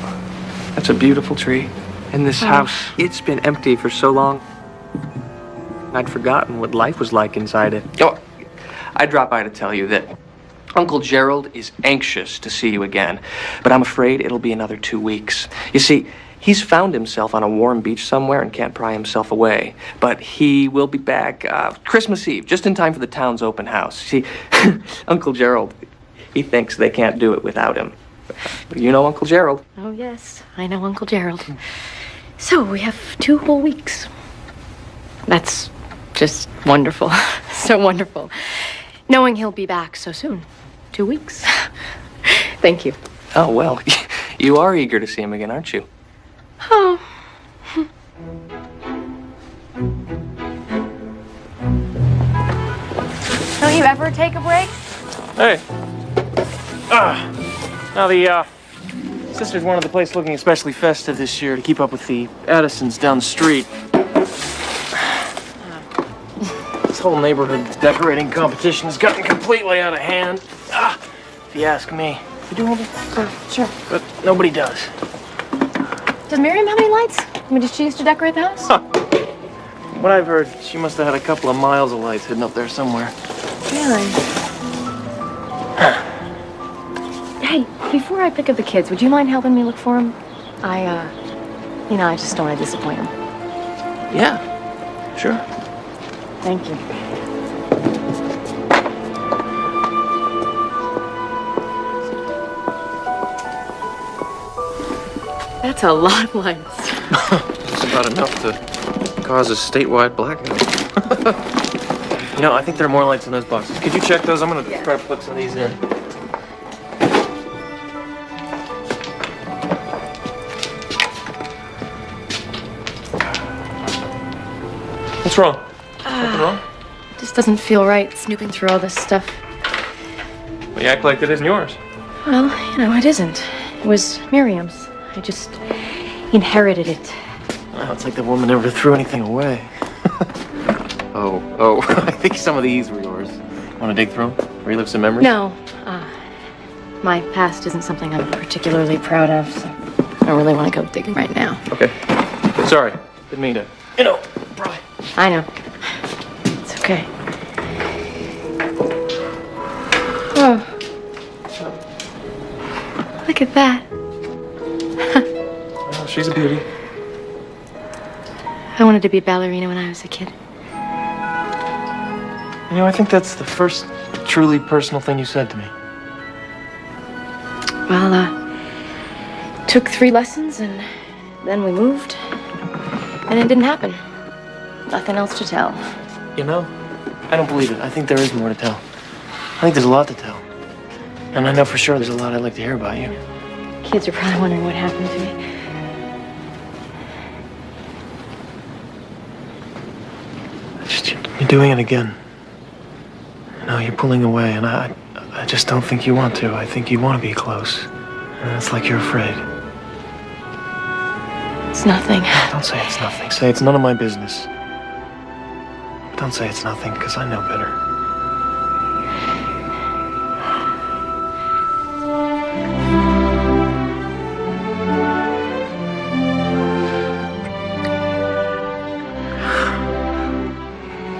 that's a beautiful tree. And this house, it's been empty for so long. I'd forgotten what life was like inside it. Oh, I dropped by to tell you that Uncle Gerald is anxious to see you again, but I'm afraid it'll be another 2 weeks. You see, he's found himself on a warm beach somewhere and can't pry himself away. But he will be back Christmas Eve, just in time for the town's open house. See, Uncle Gerald, he thinks they can't do it without him. You know Uncle Gerald. Oh, yes, I know Uncle Gerald. So, we have 2 whole weeks. That's just wonderful. So wonderful. Knowing he'll be back so soon. 2 weeks. Thank you. Oh, well, you are eager to see him again, aren't you? Oh. Don't you ever take a break? Hey. Now the sisters wanted the place looking especially festive this year to keep up with the Addisons down the street. This whole neighborhood decorating competition has gotten completely out of hand. If you ask me. You do all this? Sure. But nobody does. Does Miriam have any lights? I mean, did she used to decorate the house? From what I've heard, she must have had a couple of miles of lights hidden up there somewhere. Really? Hey, before I pick up the kids, would you mind helping me look for them? I just don't want to disappoint them. Yeah, sure. Thank you. That's a lot of lights. It's about enough to cause a statewide blackout. You know, I think there are more lights in those boxes. Could you check those? I'm gonna try to put some of these in. What's wrong? Something wrong? Just doesn't feel right snooping through all this stuff. Well, you act like it isn't yours. Well, it isn't. It was Miriam's. I just inherited it. Well, it's like the woman never threw anything away. Oh, I think some of these were yours. Want to dig through them? Relive some memories? No. My past isn't something I'm particularly proud of, so I don't really want to go digging right now. Okay. Sorry. Didn't mean to. Pry. I know. It's okay. Oh. Look at that. Oh, she's a beauty. I wanted to be a ballerina when I was a kid. You know, I think that's the first truly personal thing you said to me. Well, took 3 lessons and then we moved. And it didn't happen. Nothing else to tell. You know, I don't believe it. I think there is more to tell. I think there's a lot to tell. And I know for sure there's a lot I'd like to hear about you. Kids are probably wondering what happened to me. You're doing it again. You know, you're pulling away, and I just don't think you want to. I think you want to be close. And it's like you're afraid. It's nothing. Don't say it's nothing. Say it's none of my business. Don't say it's nothing, because I know better.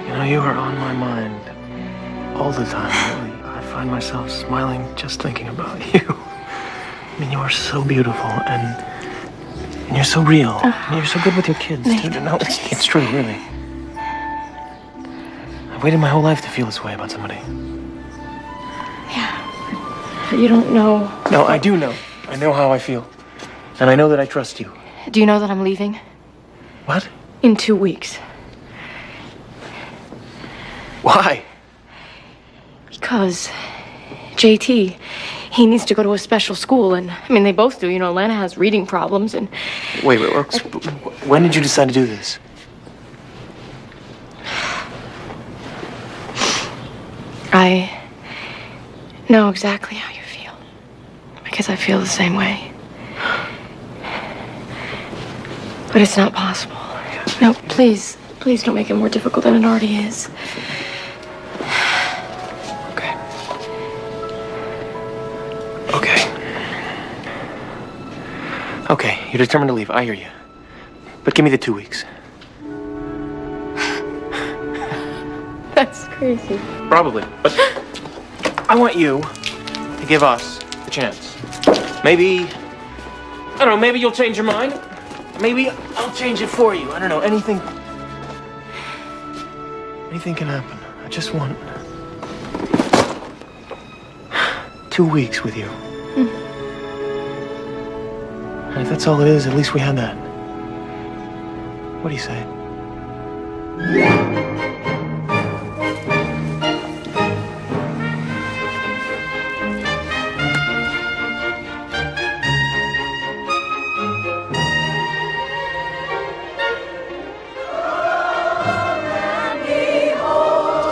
You know, you are on my mind all the time, really. I find myself smiling just thinking about you. mean, you are so beautiful, and you're so real. And you're so good with your kids, too. No, it's true, really. I've waited my whole life to feel this way about somebody. But you don't know. No, I do know. I know how I feel. And I know that I trust you. Do you know that I'm leaving? What? In 2 weeks. Why? Because JT, he needs to go to a special school, and I mean, they both do. You know, Lana has reading problems, and... Wait, when did you decide to do this? I know exactly how you feel. Because I feel the same way. But it's not possible. No, please don't make it more difficult than it already is. Okay, you're determined to leave. I hear you. But give me the 2 weeks. That's crazy. Probably. But I want you to give us a chance. Maybe, I don't know, maybe you'll change your mind. Maybe I'll change it for you. I don't know, anything can happen. I just want 2 weeks with you. And if that's all it is, at least we had that. What do you say?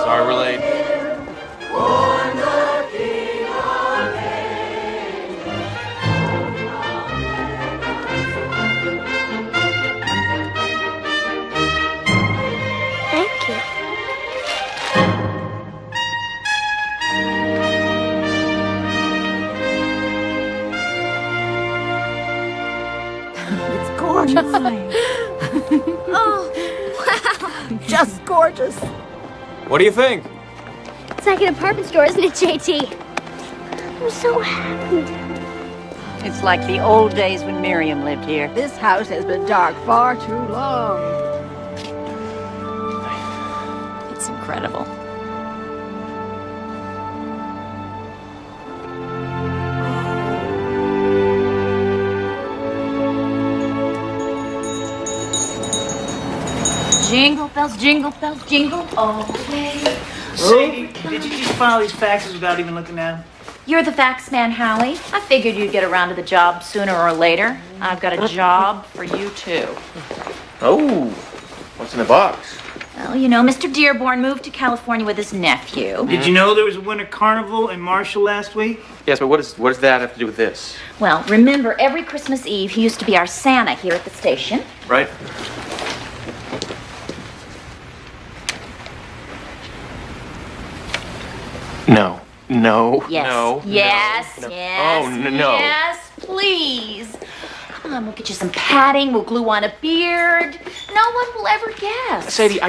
Sorry we're late. Oh, wow. Just gorgeous. What do you think? It's like an apartment store, isn't it, JT? I'm so happy. It's like the old days when Miriam lived here. This house has been dark far too long. It's incredible. Jingle bells, jingle all the way. Sadie, did you just file these faxes without even looking at them? You're the fax man, Hallie. I figured you'd get around to the job sooner or later. I've got a job for you, too. Oh, what's in the box? Well, you know, Mr. Dearborn moved to California with his nephew. Did you know there was a winter carnival in Marshall last week? Yes, but what does that have to do with this? Well, remember, every Christmas Eve, he used to be our Santa here at the station. Right? No. Yes. No. Yes. No. Yes. Oh, no. Yes, please. Come on, we'll get you some padding. We'll glue on a beard. No one will ever guess. Sadie,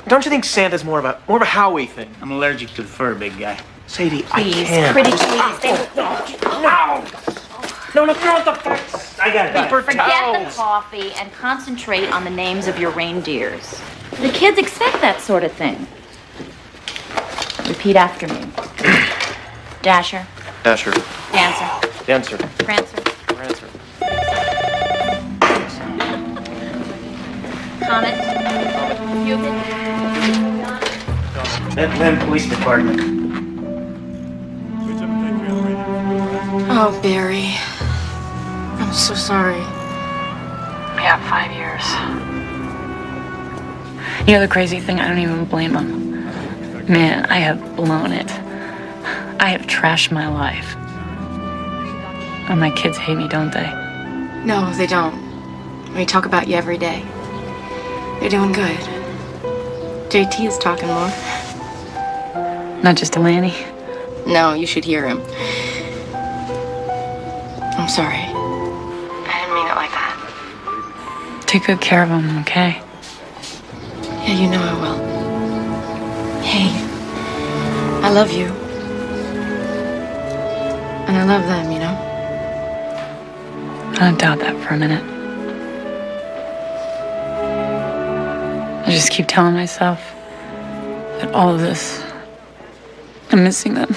don't you think Santa's more of a Howie thing? I'm allergic to the fur, big guy. Sadie, Please, I can't. pretty please. No, not the facts. I got it. Paper Forget towels. the coffee and concentrate on the names of your reindeers. The kids expect that sort of thing. Repeat after me. Dasher. Dasher. Dancer. Dancer. Prancer. Prancer. Comet. Cupid. Bethlehem Police Department. Oh, Barry. I'm so sorry. Yeah, 5 years. You know the crazy thing? I don't even blame him. Man, I have blown it. I have trashed my life. And my kids hate me, don't they? No, they don't. We talk about you every day. You're doing good. JT is talking more. Not just to Lanny. No, you should hear him. I'm sorry. I didn't mean it like that. Take good care of them, okay? Yeah, you know I will. Hey, I love you. And I love them, you know? Don't doubt that for a minute. I just keep telling myself that all of this, I'm missing them.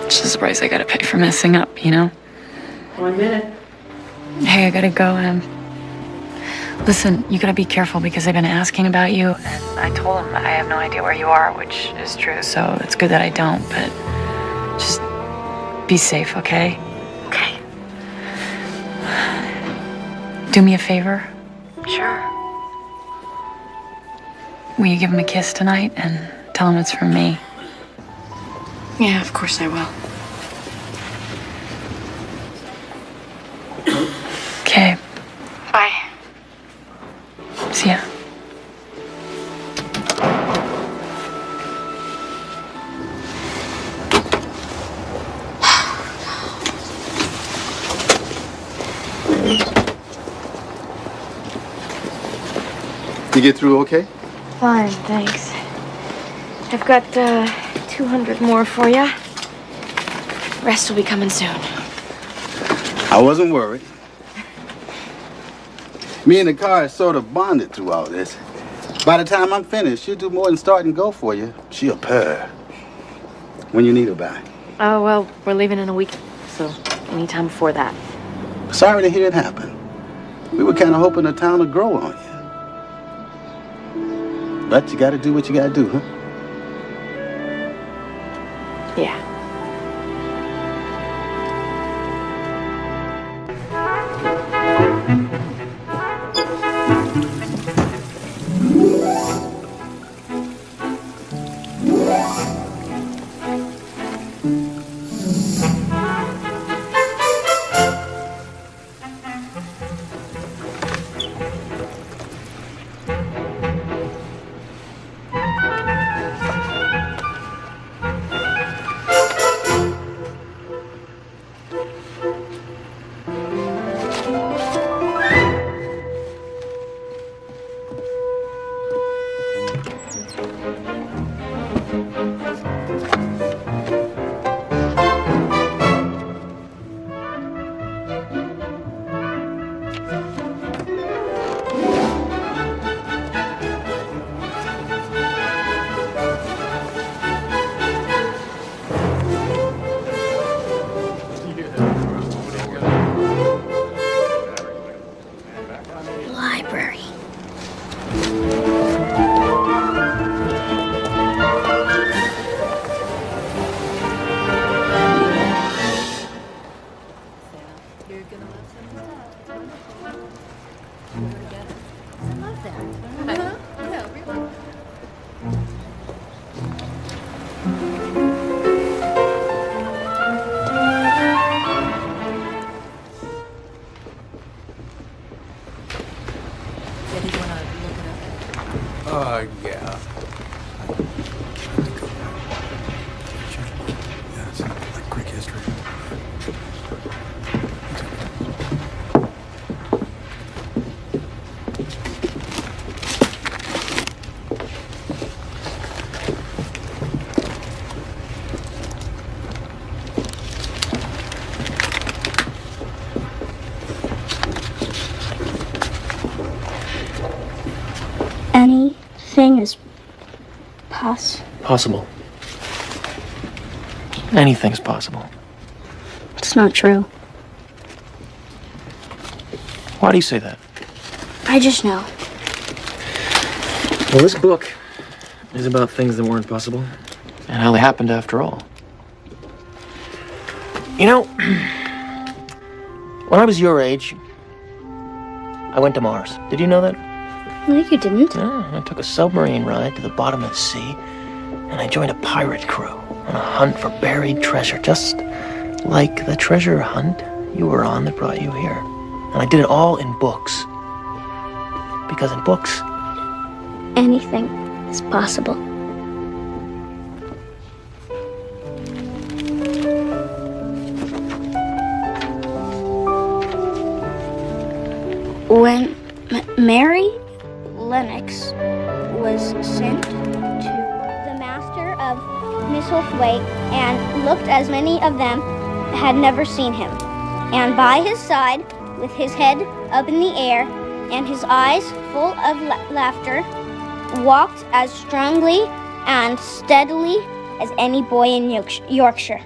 It's just the price I gotta pay for messing up, you know? 1 minute. Hey, I gotta go. Listen, you gotta be careful because they've been asking about you. And I told them I have no idea where you are, which is true, so it's good that I don't, but just be safe, okay? Okay. Do me a favor? Sure. Will you give him a kiss tonight and tell him it's from me? Yeah, of course I will. Okay. Bye. See ya. You get through okay? Fine, thanks. I've got 200 more for you. Rest will be coming soon. I wasn't worried. Me and the car is sort of bonded through all this. By the time I'm finished, she'll do more than start and go for you. She'll purr. When you need her by. Oh, well, we're leaving in a week, so anytime before that. Sorry to hear it happen. We were kind of hoping the town would grow on you. But you gotta do what you gotta do, huh? Yeah. Library. Yeah. Yeah, it's like Greek history. Anything is Possible. Anything's possible. It's not true. Why do you say that? I just know. Well, this book is about things that weren't possible and how they happened after all. You know, when I was your age, I went to Mars. Did you know that? No, you didn't. Yeah, I took a submarine ride to the bottom of the sea, and I joined a pirate crew on a hunt for buried treasure, just like the treasure hunt you were on that brought you here. And I did it all in books. Because in books, Anything is possible. When Mary Lennox was sent to the master of way and looked as many of them had never seen him. And by his side, with his head up in the air and his eyes full of laughter, walked as strongly and steadily as any boy in Yorkshire.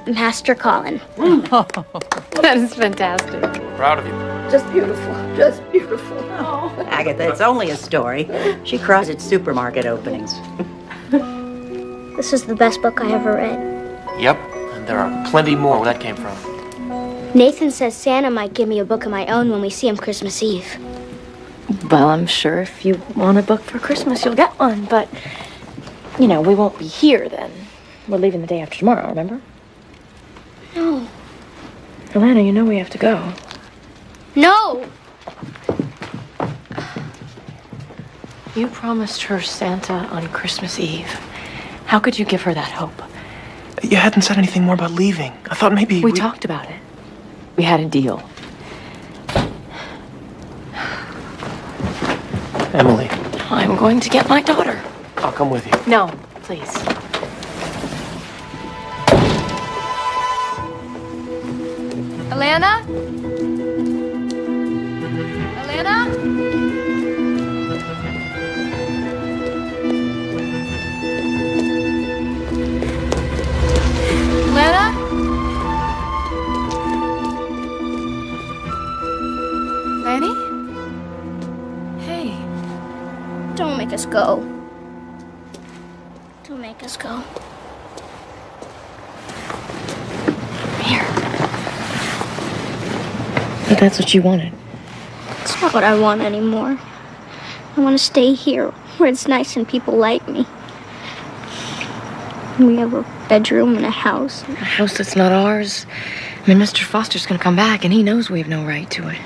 Master Colin. That is fantastic. Proud of you. Just beautiful. Just beautiful. Oh. Agatha, it's only a story. She cries at supermarket openings. This is the best book I ever read. Yep, and there are plenty more where that came from. Nathan says Santa might give me a book of my own when we see him Christmas Eve. Well, I'm sure if you want a book for Christmas, you'll get one, but, you know, we won't be here then. We're leaving the day after tomorrow, remember? No. Alana, you know we have to go. No! You promised her Santa on Christmas Eve. How could you give her that hope? You hadn't said anything more about leaving. I thought maybe we talked about it. We had a deal. Emily. I'm going to get my daughter. I'll come with you. No, please. Alana? Alana? Alana? Lanny? Hey. Don't make us go. Don't make us go. But that's what you wanted. It's not what I want anymore. I want to stay here, where it's nice and people like me. We have a bedroom and a house. A house that's not ours. I mean, Mr. Foster's gonna come back, and he knows we have no right to it.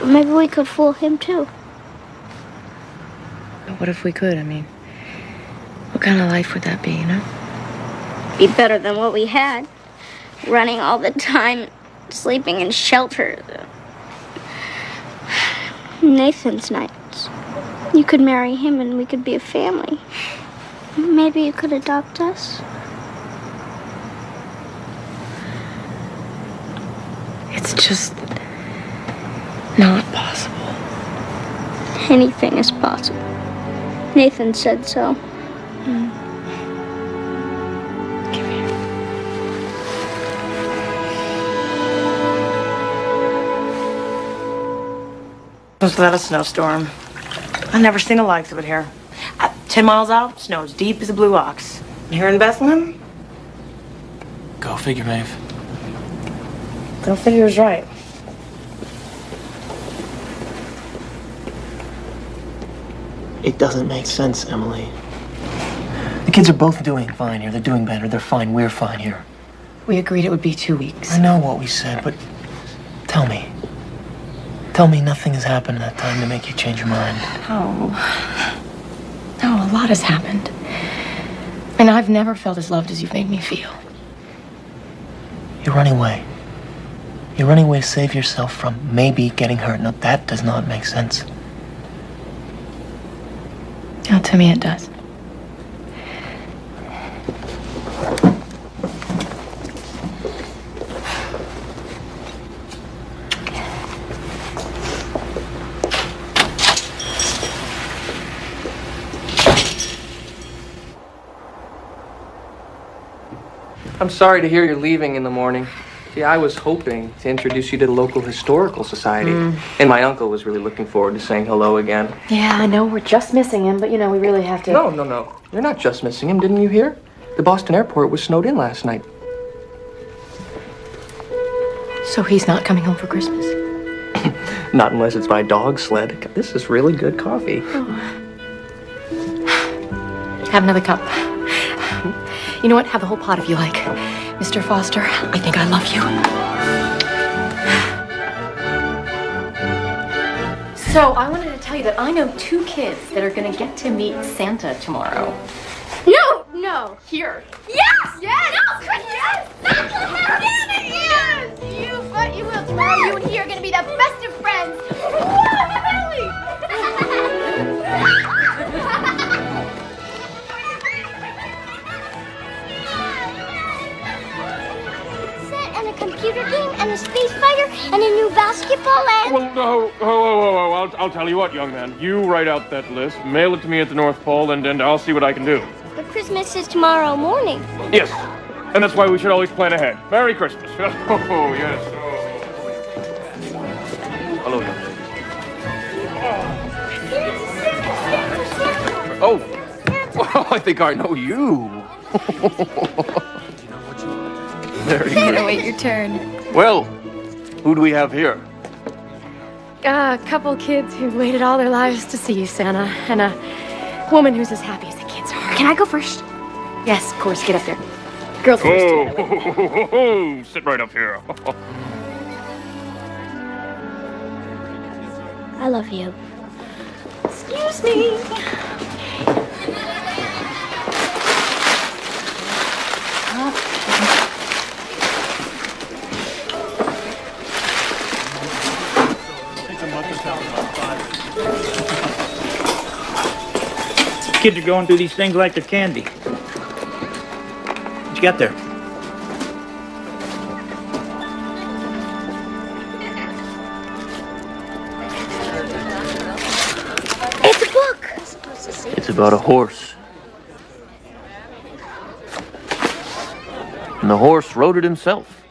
Maybe we could fool him, too. But what if we could? I mean, what kind of life would that be, you know? Be better than what we had. Running all the time, sleeping in shelter. Nathan's nice. You could marry him and we could be a family. Maybe you could adopt us. It's just not possible. Anything is possible. Nathan said so. Was that a snowstorm? I've never seen the likes of it here. 10 miles out, snow as deep as a blue ox. Here in Bethlehem? Go figure, Maeve. Go figure is right. It doesn't make sense, Emily. The kids are both doing fine here. They're doing better. They're fine. We're fine here. We agreed it would be 2 weeks. I know what we said, but tell me. Tell me nothing has happened in that time to make you change your mind. Oh. No, a lot has happened. And I've never felt as loved as you've made me feel. You're running away. You're running away to save yourself from maybe getting hurt. Now, that does not make sense. Oh, to me it does. I'm sorry to hear you're leaving in the morning. See, I was hoping to introduce you to the local historical society. And my uncle was really looking forward to saying hello again. Yeah, I know we're just missing him, but you know, we really have to... No. You're not just missing him, didn't you hear? The Boston airport was snowed in last night. So he's not coming home for Christmas? Not unless it's by dog sled. This is really good coffee. Oh. Have another cup. You know what? Have the whole pot if you like. Mr. Foster, I think I love you. So, I wanted to tell you that I know 2 kids that are going to get to meet Santa tomorrow. No, here. Yes! Yes! No, Chris, yes! Yes! You will. Tomorrow you and he are going to be the best of friends. And a new basketball and... Well, no, I'll tell you what, young man. You write out that list, mail it to me at the North Pole, and I'll see what I can do. But Christmas is tomorrow morning. Yes, and that's why we should always plan ahead. Merry Christmas. Oh, yes. Hello, young man. Oh, well, I think I know you. Very good. Wait your turn. Well, who do we have here? A couple kids who waited all their lives to see you, Santa, and a woman who's as happy as the kids are. Can I go first? Yes, of course. Get up there. Girls first. Sit right up here. I love you. Excuse me. Kids are going through these things like they're candy. What you got there? It's a book. It's about a horse. And the horse wrote it himself.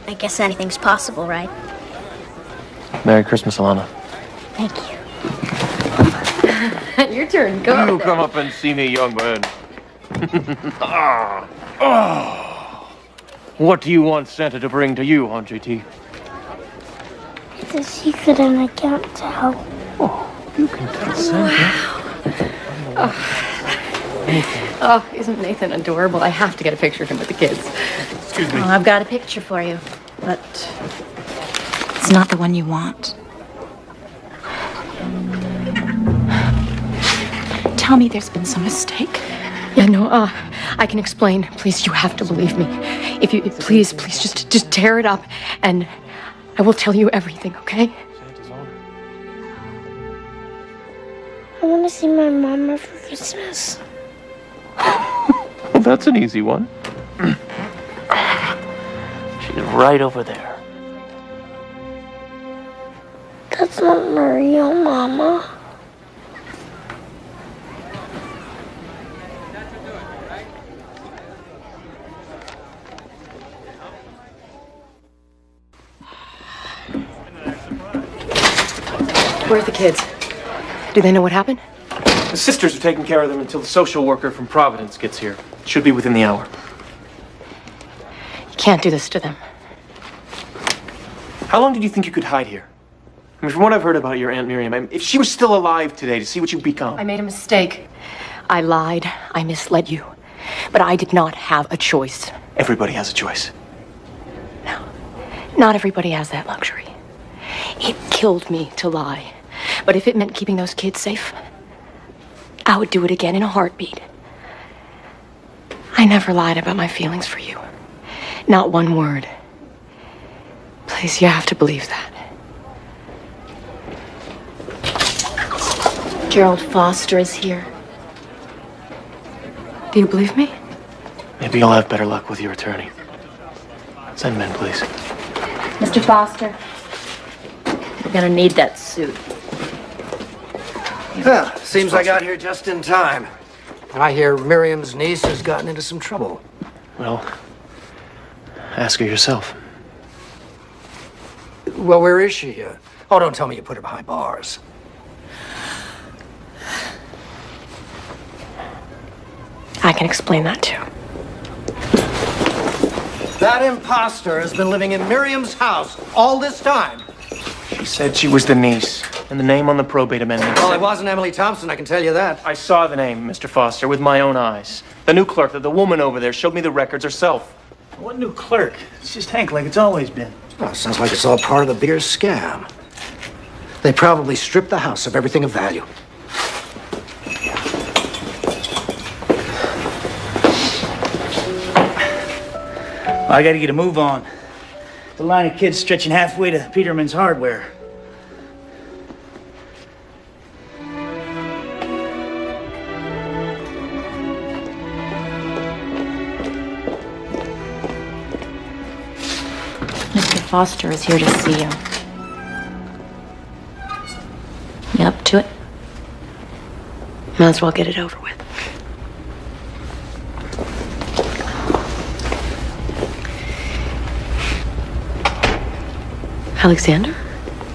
I guess anything's possible, right? Merry Christmas, Alana. Thank you. Your turn. Go. You come up and see me, young man. What do you want Santa to bring to you, Aunt JT? It's a secret and I can't tell. You can tell Santa. Oh, isn't Nathan adorable? I have to get a picture of him with the kids. Excuse me. Oh, I've got a picture for you, but it's not the one you want. Tell me there's been some mistake. Yeah, no, I can explain. Please, you have to believe me. Please, just tear it up, and I will tell you everything, okay? I want to see my mama for Christmas. Well, that's an easy one. She's right over there. That's not my real mama. Where are the kids? Do they know what happened? The sisters are taking care of them until the social worker from Providence gets here. Should be within the hour. You can't do this to them. How long did you think you could hide here? I mean, from what I've heard about your Aunt Miriam, if she was still alive today to see what you've become. I made a mistake. I lied. I misled you. But I did not have a choice. Everybody has a choice. No. Not everybody has that luxury. It killed me to lie. But if it meant keeping those kids safe, I would do it again in a heartbeat. I never lied about my feelings for you. Not one word. Please, you have to believe that. Gerald Foster is here. Do you believe me? Maybe you'll have better luck with your attorney. Send men, please. Mr. Foster, we're gonna need that suit. Well, seems I got here just in time. I hear Miriam's niece has gotten into some trouble. Well, ask her yourself. Well, where is she? Oh, don't tell me you put her behind bars. I can explain that too. That imposter has been living in Miriam's house all this time. She said she was the niece, and the name on the probate amendment. Well, it wasn't Emily Thompson, I can tell you that. I saw the name, Mr. Foster, with my own eyes. The new clerk, the woman over there, showed me the records herself. What new clerk? It's just Hank like it's always been. Well, sounds like it's all part of the bigger scam. They probably stripped the house of everything of value. I gotta get a move on. The line of kids stretching halfway to Peterman's Hardware. Mr. Foster is here to see you. You up to it? Might as well get it over with. Alexander?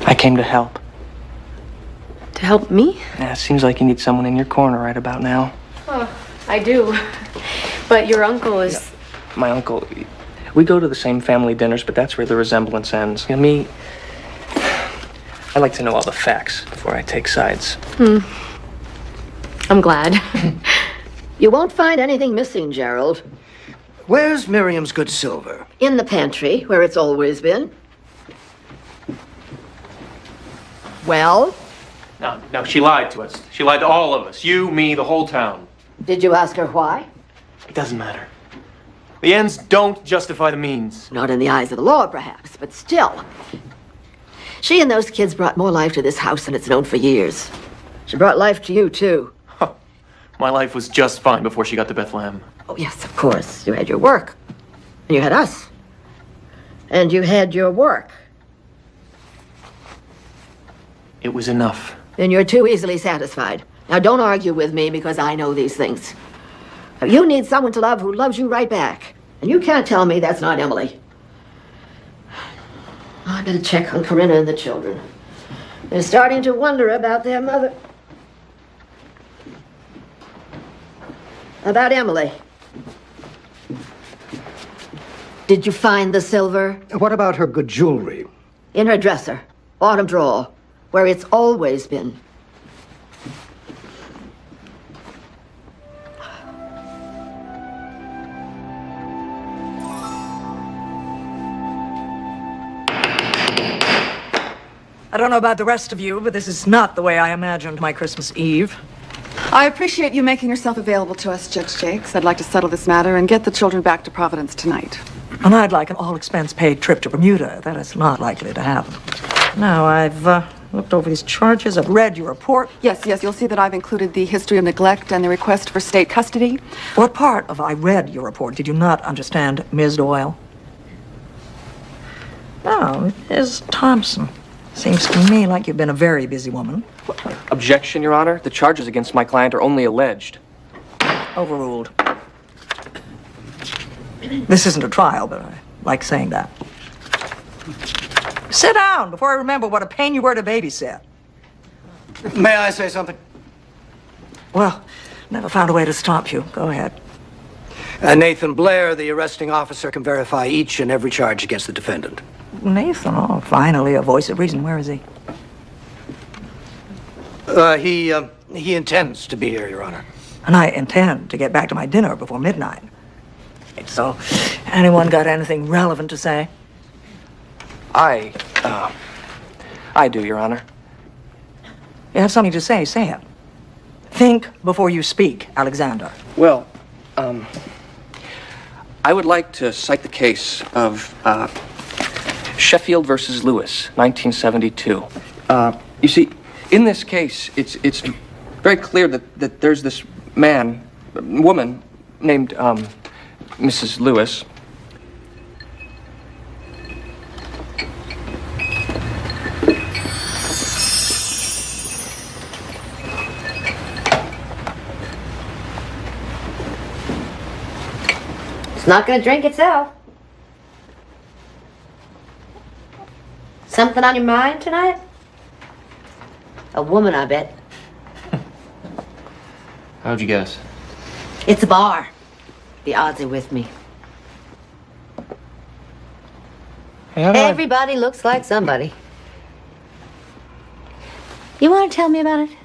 I came to help. To help me? Yeah, it seems like you need someone in your corner right about now. Oh, I do. But your uncle is... Yeah, my uncle... We go to the same family dinners, but that's where the resemblance ends. You know, me... I like to know all the facts before I take sides. I'm glad. You won't find anything missing, Gerald. Where's Miriam's good silver? In the pantry, where it's always been. Well? No, she lied to us. She lied to all of us. You, me, the whole town. Did you ask her why? It doesn't matter. The ends don't justify the means. Not in the eyes of the law, perhaps, but still. She and those kids brought more life to this house than it's known for years. She brought life to you, too. My life was just fine before she got to Bethlehem. Oh, yes, of course. You had your work. And you had us. And you had your work. It was enough. Then you're too easily satisfied. Now, don't argue with me because I know these things. You need someone to love who loves you right back. And you can't tell me that's not Emily. I better check on Corinna and the children. They're starting to wonder about their mother. About Emily. Did you find the silver? What about her good jewelry? In her dresser. Bottom drawer. Where it's always been. I don't know about the rest of you, but this is not the way I imagined my Christmas Eve. I appreciate you making yourself available to us, Judge Jakes. I'd like to settle this matter and get the children back to Providence tonight. And I'd like an all-expense-paid trip to Bermuda. That is not likely to happen. Now, I've looked over these charges. I've read your report. Yes, you'll see that I've included the history of neglect and the request for state custody. What part of I read your report did you not understand, Ms. Doyle? Oh, Ms. Thompson. Seems to me like you've been a very busy woman. Objection, Your Honor. The charges against my client are only alleged. Overruled. This isn't a trial, but I like saying that. Sit down before I remember what a pain you were to babysit. May I say something? Well, never found a way to stop you. Go ahead. Nathan Blair, the arresting officer, can verify each and every charge against the defendant. Nathan, oh, finally, a voice of reason. Where is he? He intends to be here, Your Honor. And I intend to get back to my dinner before midnight. So, anyone got anything relevant to say? I do, Your Honor. You have something to say it. Think before you speak, Alexander. Well, I would like to cite the case of, Sheffield versus Lewis, 1972. You see, in this case, it's very clear that there's this woman named, Mrs. Lewis. It's not going to drink itself. Something on your mind tonight? A woman, I bet. How'd you guess? It's a bar. The odds are with me. Hey, everybody looks like somebody. You want to tell me about it?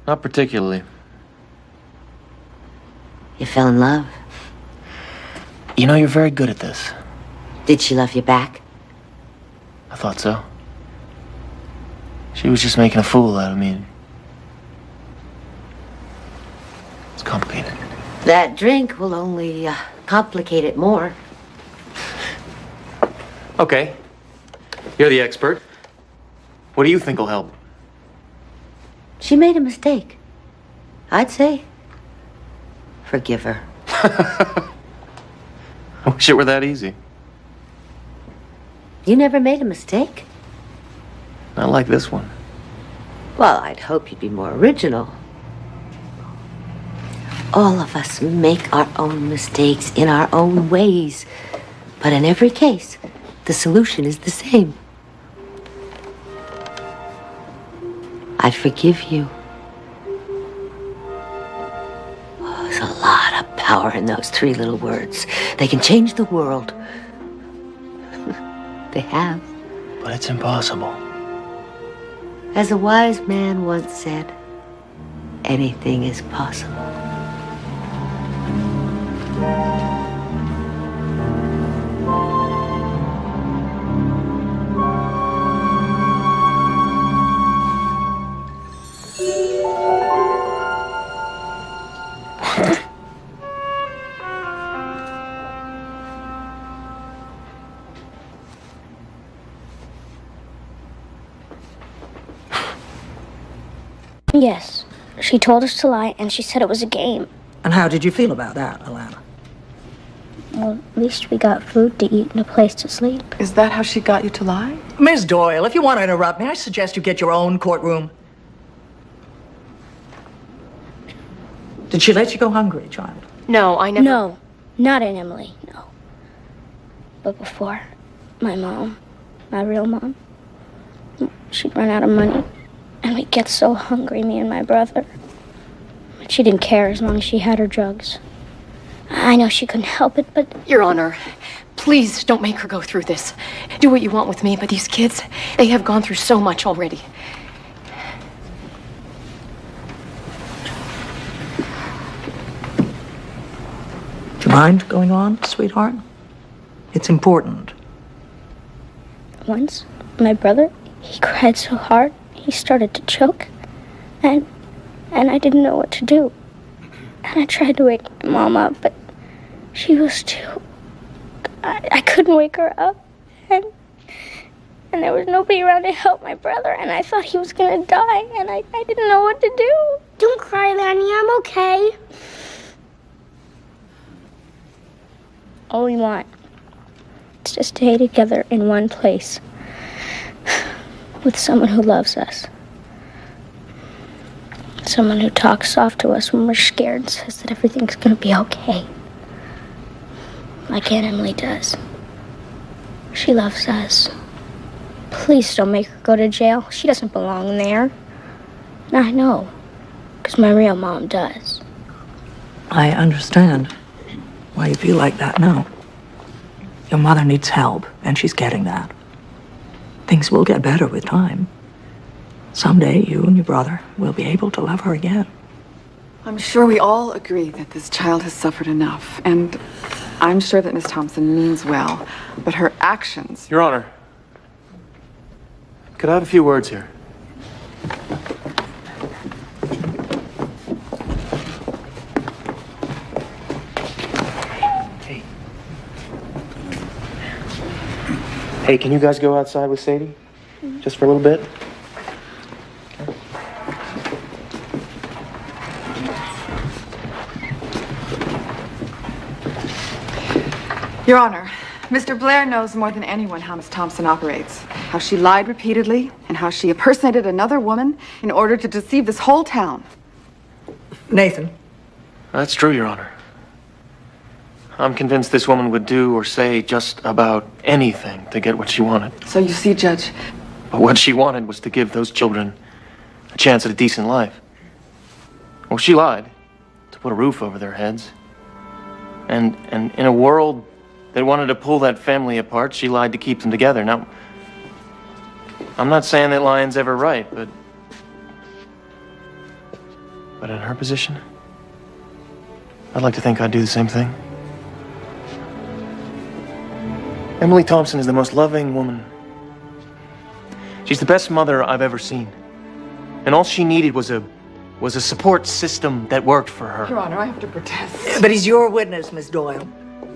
Not particularly. You fell in love. You know, you're very good at this. Did she love you back? I thought so. She was just making a fool out of me. It's complicated. That drink will only complicate it more. Okay. You're the expert. What do you think will help? She made a mistake. I'd say forgive her. I wish it were that easy. You never made a mistake? Not like this one. Well, I'd hope you'd be more original. All of us make our own mistakes in our own ways. But in every case, the solution is the same. I forgive you. Oh, there's a lot of power in those 3 little words. They can change the world. They have. But it's impossible. As a wise man once said, anything is possible. Yes. She told us to lie, and she said it was a game. And how did you feel about that, Alana? Well, at least we got food to eat and a place to sleep. Is that how she got you to lie? Miss Doyle, if you want to interrupt me, I suggest you get your own courtroom. Did she let you go hungry, child? No, I never... No, not in Emily, no. But before, my mom, my real mom, she'd run out of money. And we'd get so hungry, me and my brother. But she didn't care as long as she had her drugs. I know she couldn't help it, but... Your Honor, please don't make her go through this. Do what you want with me, but these kids, they have gone through so much already. Do you mind going on, sweetheart? It's important. Once, my brother, he cried so hard, he started to choke. And I didn't know what to do. And I tried to wake my mom up, but she was too... I couldn't wake her up. And there was nobody around to help my brother, and I thought he was gonna die, and I didn't know what to do. Don't cry, Lanny, I'm okay. All we want is to stay together in one place with someone who loves us. Someone who talks soft to us when we're scared and says that everything's gonna be okay. Like Aunt Emily does. She loves us. Please don't make her go to jail. She doesn't belong there. I know, because my real mom does. I understand why you feel like that now. Your mother needs help, and she's getting that. Things will get better with time. Someday, you and your brother will be able to love her again. I'm sure we all agree that this child has suffered enough, and I'm sure that Miss Thompson means well, but her actions... Your Honor, could I have a few words here? Hey, can you guys go outside with Sadie? Just for a little bit? Your Honor, Mr. Blair knows more than anyone how Miss Thompson operates. How she lied repeatedly, and how she impersonated another woman in order to deceive this whole town. Nathan. That's true, Your Honor. I'm convinced this woman would do or say just about anything to get what she wanted. So you see, Judge... But what she wanted was to give those children a chance at a decent life. Well, she lied to put a roof over their heads. And in a world that wanted to pull that family apart, she lied to keep them together. Now, I'm not saying that lying's ever right, but in her position, I'd like to think I'd do the same thing. Emily Thompson is the most loving woman. She's the best mother I've ever seen. And all she needed was a support system that worked for her. Your Honor, I have to protest. But he's your witness, Miss Doyle.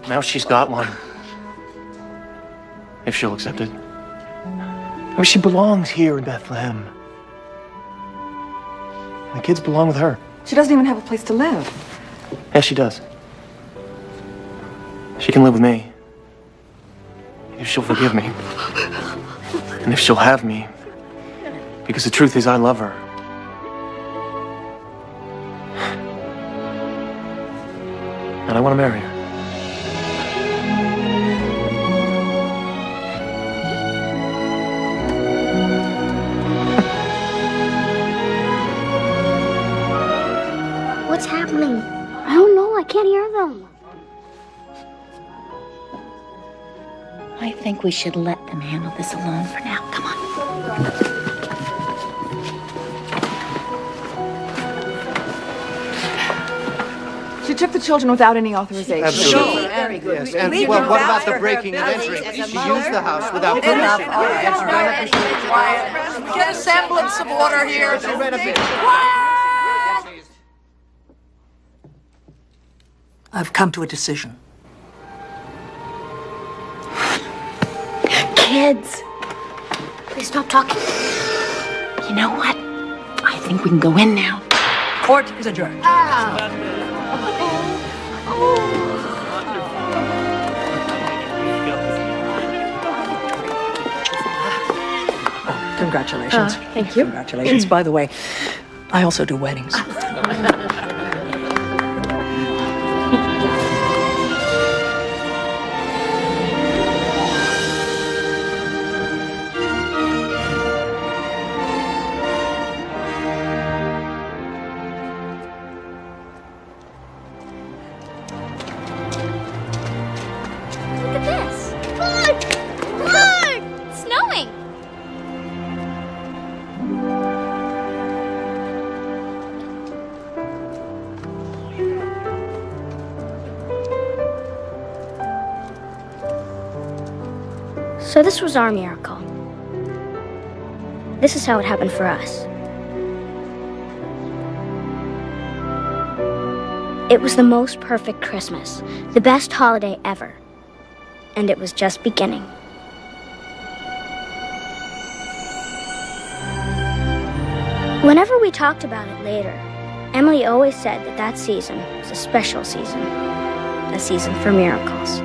Now she's got one. If she'll accept it. I mean, she belongs here in Bethlehem. The kids belong with her. She doesn't even have a place to live. Yes, she does. She can live with me. If she'll forgive me. And if she'll have me. Because the truth is, I love her. And I want to marry her. What's happening? I don't know. I can't hear them. I think we should let them handle this alone for now. Come on. She took the children without any authorization. Absolutely. Very good. Yes, and well, what about the breaking and entering? She used the house without permission. Get a semblance of order here. I've come to a decision. Kids, Please stop talking. you know what? I think we can go in now. Court is adjourned. Congratulations. Thank you. Congratulations. By the way, I also do weddings. Look at this. Look! Look! It's snowing. So this was our miracle. This is how it happened for us. It was the most perfect Christmas, the best holiday ever. And it was just beginning. Whenever we talked about it later, Emily always said that that season was a special season, a season for miracles.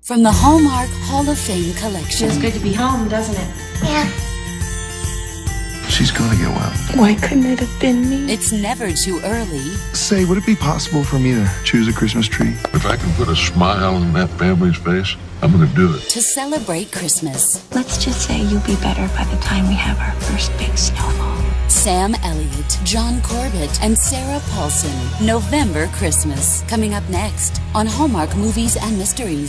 From the Hallmark Hall of Fame collection. Feels good to be home, doesn't it? Yeah. She's gonna get well. Why couldn't it have been me? It's never too early. Say, would it be possible for me to choose a Christmas tree? If I can put a smile on that family's face, I'm gonna do it. To celebrate Christmas. Let's just say you'll be better by the time we have our first big snowball. Sam Elliott, John Corbett, and Sarah Paulson. November Christmas. Coming up next on Hallmark Movies and Mysteries.